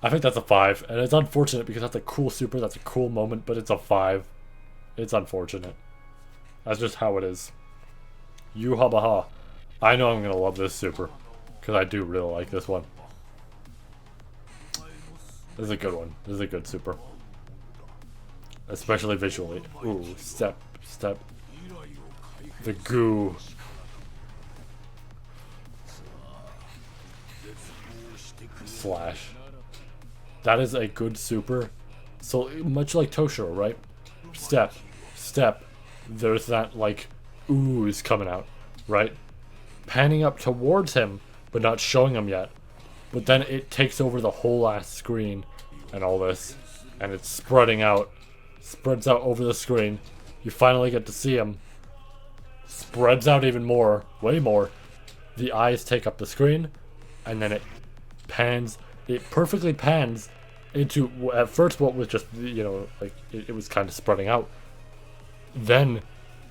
I think that's a 5. And it's unfortunate because that's a cool super, that's a cool moment, but it's a 5. It's unfortunate. That's just how it is. Yuhabaha. I know I'm going to love this super, because I do really like this one. This is a good one. This is a good super. Especially visually. Ooh, step. The goo. Slash. That is a good super. So, much like Toshiro, right? Step. There's that, like, ooze coming out, right? Panning up towards him, but not showing him yet. But then it takes over the whole last screen and all this. And it's spreading out. Spreads out over the screen. You finally get to see him. Spreads out even more. Way more. The eyes take up the screen. And then it pans. It perfectly pans into, at first, what was just, you know, like, it was kind of spreading out. Then,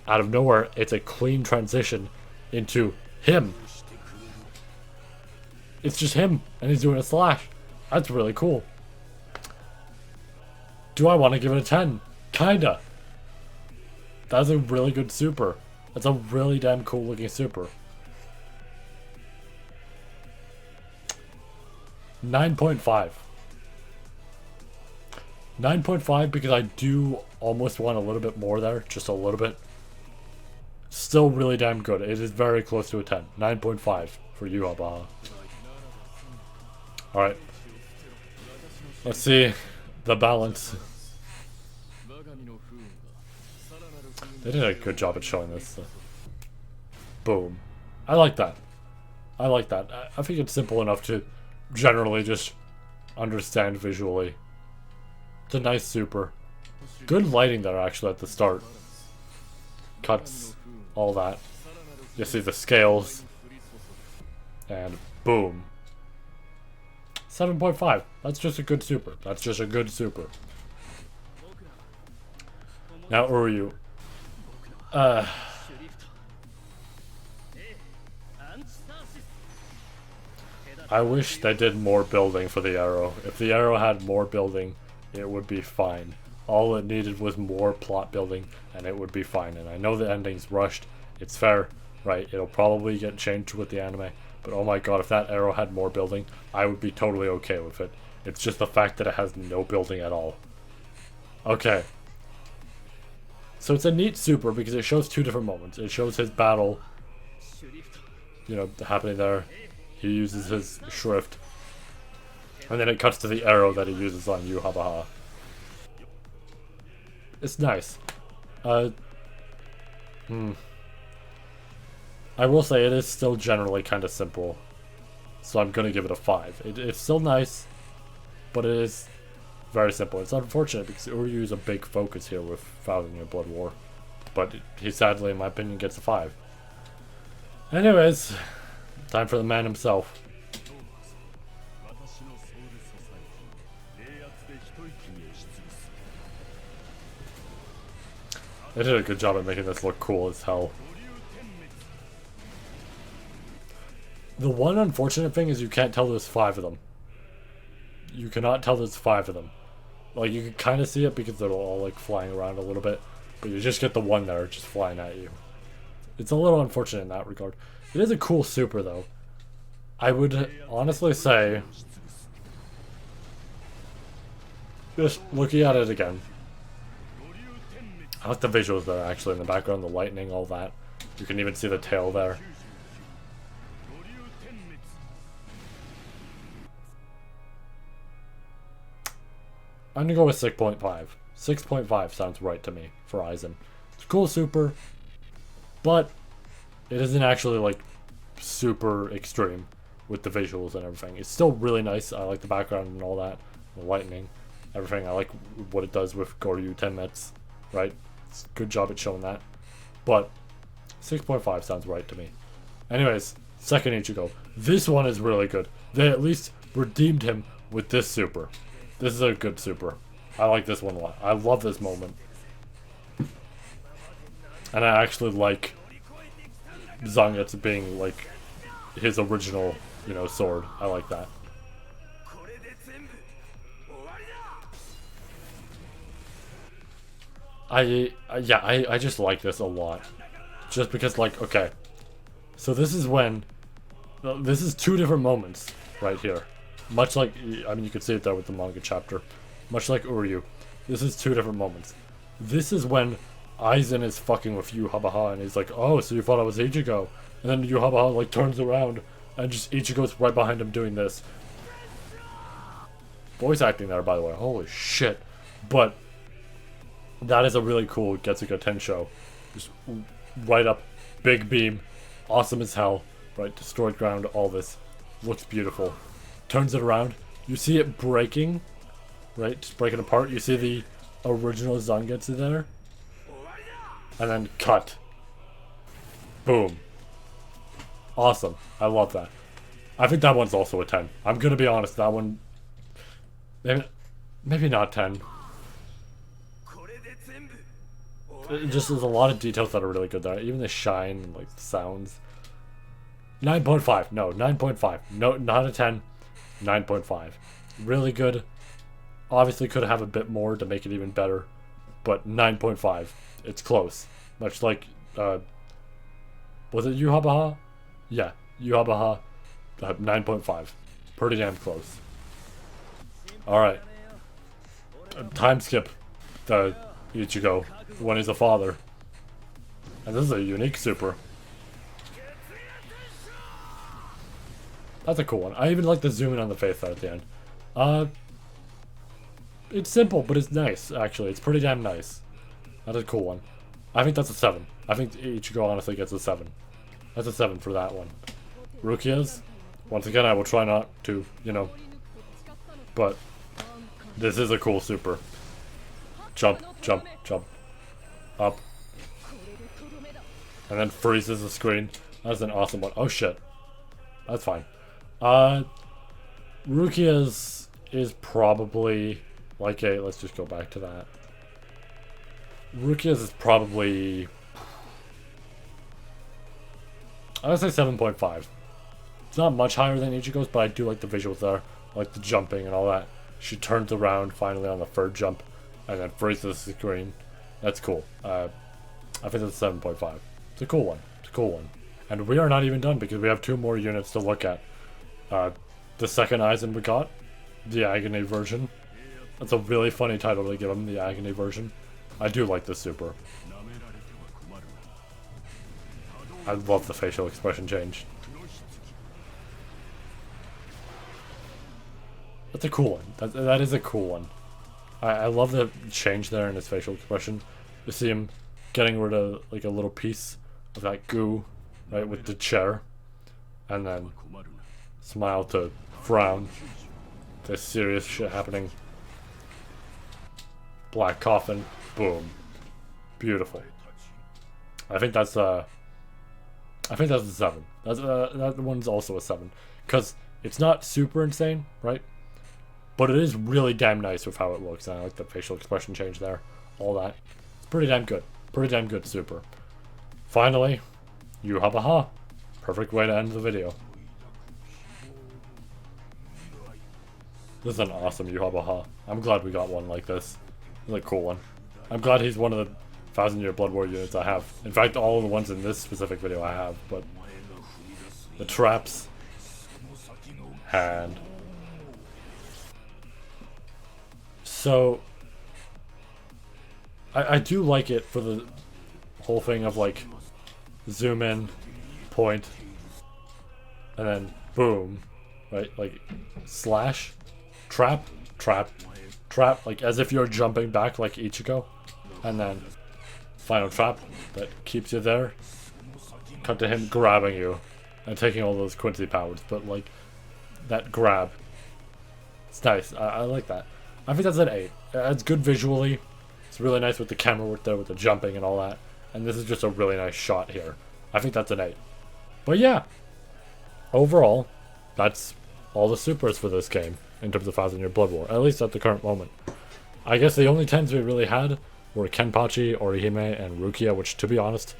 out of nowhere, it's a clean transition into him. It's just him, and he's doing a slash. That's really cool. Do I want to give it a 10? Kinda. That's a really good super. That's a really damn cool looking super. 9.5. 9.5 because I do almost want a little bit more there. Just a little bit. Still really damn good. It is very close to a 10. 9.5 for you, Abaha. Alright. Let's see the balance. They did a good job at showing this. Boom. I like that. I like that. I think it's simple enough to generally just understand visually. It's a nice super. Good lighting there actually at the start. Cuts, all that. You see the scales. And boom. 7.5. That's just a good super. That's just a good super. Now Uryu. I wish they did more building for the arrow. If the arrow had more building, it would be fine. All it needed was more plot building, and it would be fine. And I know the ending's rushed. It's fair, right? It'll probably get changed with the anime. But oh my god, if that arrow had more building, I would be totally okay with it. It's just the fact that it has no building at all. Okay. So it's a neat super because it shows 2 different moments. It shows his battle, you know, happening there. He uses his shrift. And then it cuts to the arrow that he uses on Yuhabaha. It's nice. I will say it is still generally kind of simple. So I'm going to give it a 5. It's still nice, but it is very simple. It's unfortunate because Uryu is a big focus here with 1000 Year Blood War. But he sadly, in my opinion, gets a 5. Anyways, time for the man himself. They did a good job at making this look cool as hell. The one unfortunate thing is you can't tell there's 5 of them. You cannot tell there's 5 of them. Like, you can kind of see it because they're all, like, flying around a little bit. But you just get the one there just flying at you. It's a little unfortunate in that regard. It is a cool super, though. I would honestly say, just looking at it again, I like the visuals there, actually, in the background, the lightning, all that. You can even see the tail there. I'm gonna go with 6.5. 6.5 sounds right to me for Aizen. It's a cool super, but it isn't actually like super extreme with the visuals and everything. It's still really nice. I like the background and all that, the lightning, everything. I like what it does with Goryu Tenmetsu, right? It's a good job at showing that. But 6.5 sounds right to me. Anyways, second Ichigo. This one is really good. They at least redeemed him with this super. This is a good super. I like this one a lot. I love this moment. And I actually like Zangetsu being like his original, you know, sword. I like that. I just like this a lot. Just because, like, okay. So this is when, this is 2 different moments right here. Much like, I mean, you could see it there with the manga chapter. Much like Uryu. This is 2 different moments. This is when Aizen is fucking with Yuhabaha and he's like, oh, so you thought I was Ichigo. And then Yuhabaha, like, turns around and just Ichigo's right behind him doing this. Voice acting there, by the way. Holy shit. But that is a really cool Getsuga Tensho. Just right up, big beam, awesome as hell, right? Destroyed ground, all this. Looks beautiful. Turns it around. You see it breaking, right? Just breaking apart. You see the original Zangetsu there. And then cut. Boom. Awesome. I love that. I think that one's also a 10. I'm gonna be honest, that one, maybe not 10. Just there's a lot of details that are really good there. Even the shine and like the sounds. 9.5. No, 9.5. No, not a 10. 9.5. Really good. Obviously could have a bit more to make it even better. But 9.5. It's close. Much like, was it Yuhabaha? Yeah, Yuhabaha. 9.5. Pretty damn close. Alright. Time skip. The Ichigo when he's a father. And this is a unique super. That's a cool one. I even like the zoom in on the face there at the end. It's simple, but it's nice, actually. It's pretty damn nice. That's a cool one. I think that's a 7. I think Ichigo honestly gets a 7. That's a 7 for that one. Rukia's, once again, I will try not to, you know. But this is a cool super. Jump, jump, jump. Up. And then freezes the screen. That's an awesome one. Oh shit. That's fine. Rukia's is probably like a, let's just go back to that. Rukia's is probably, I would say 7.5. It's not much higher than Ichigo's, but I do like the visuals there. I like the jumping and all that. She turns around finally on the third jump and then freezes the screen. That's cool. I think that's 7.5. It's a cool one. It's a cool one. And we are not even done because we have 2 more units to look at. The second Aizen we got, the Agony version. That's a really funny title to give him, the Agony version. I do like this super. I love the facial expression change. That's a cool one. That is a cool one. I love the change there in his facial expression. You see him getting rid of like a little piece of that goo, right, with the chair. And then smile to frown. There's serious shit happening. Black coffin. Boom. Beautiful. I think that's a 7. That one's also a 7. Because it's not super insane, right? But it is really damn nice with how it looks. And I like the facial expression change there. All that. It's pretty damn good. Pretty damn good super. Finally, Yuhabaha. Perfect way to end the video. This is an awesome Yuhabaha. I'm glad we got one like this. It's a cool one. I'm glad he's one of the 1000-year Blood War units I have. In fact, all of the ones in this specific video I have, but the traps and so I do like it for the whole thing of like zoom in, point, and then boom, right? Like slash, trap, trap, trap, like as if you're jumping back like Ichigo, and then final trap that keeps you there. Cut to him grabbing you and taking all those Quincy powers, but like that grab, it's nice. I like that. I think that's an 8. It's good visually. It's really nice with the camera work there, with the jumping and all that. And this is just a really nice shot here. I think that's an 8. But yeah, overall, that's all the supers for this game in terms of 1000-year Blood War, at least at the current moment. I guess the only 10s we really had were Kenpachi, Orihime, and Rukia, which, to be honest,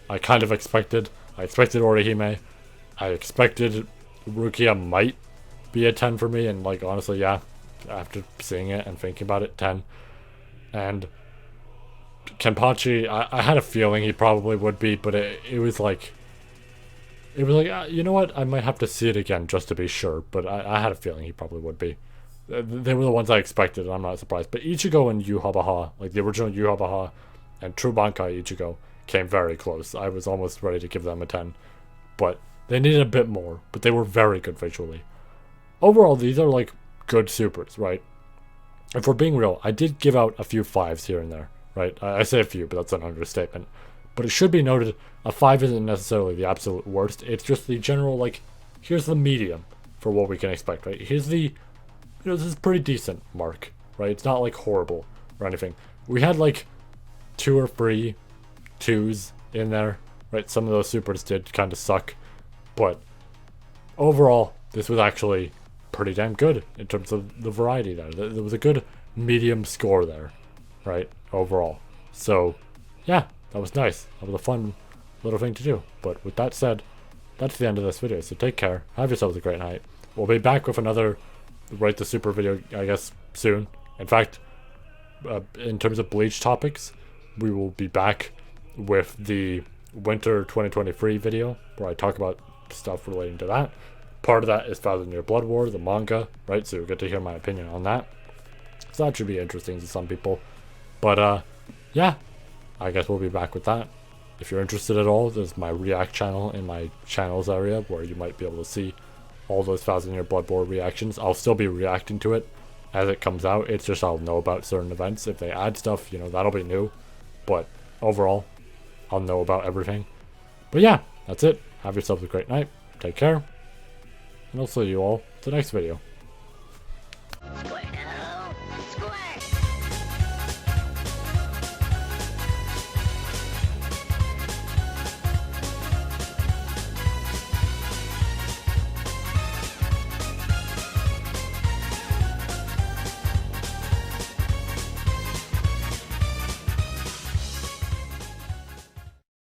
I kind of expected. I expected Orihime. I expected Rukia might be a 10 for me, and like honestly, yeah, after seeing it and thinking about it, 10. And Kenpachi, I had a feeling he probably would be, but it was like, you know what, I might have to see it again just to be sure, but I had a feeling he probably would be. They were the ones I expected, and I'm not surprised. But Ichigo and Yuhabaha, like the original Yuhabaha and True Bankai Ichigo, came very close. I was almost ready to give them a 10, but they needed a bit more, but they were very good visually. Overall, these are like good supers, right? If we're being real, I did give out a few 5s here and there, right? I say a few, but that's an understatement. But it should be noted, a 5 isn't necessarily the absolute worst. It's just the general, like, here's the medium for what we can expect, right? Here's the, this is pretty decent mark, right? It's not like horrible or anything. We had like 2 or 3 2s in there, right? Some of those supers did kind of suck, but overall, this was actually pretty damn good in terms of the variety there. There was a good medium score there, right? Overall. So, yeah, that was nice. That was a fun little thing to do. But with that said, that's the end of this video. So take care. Have yourselves a great night. We'll be back with another Write the Super video, I guess, soon. In fact, in terms of Bleach topics, we will be back with the Winter 2023 video, where I talk about stuff relating to that. Part of that is 1000-year Blood War, the manga, right? So you'll get to hear my opinion on that. So that should be interesting to some people. But, yeah, I guess we'll be back with that. If you're interested at all, there's my React channel in my channels area, where you might be able to see all those 1000-year Blood War reactions. I'll still be reacting to it as it comes out. It's just I'll know about certain events. If they add stuff, that'll be new. But overall, I'll know about everything. But yeah, that's it. Have yourselves a great night. Take care. And I'll see you all in the next video.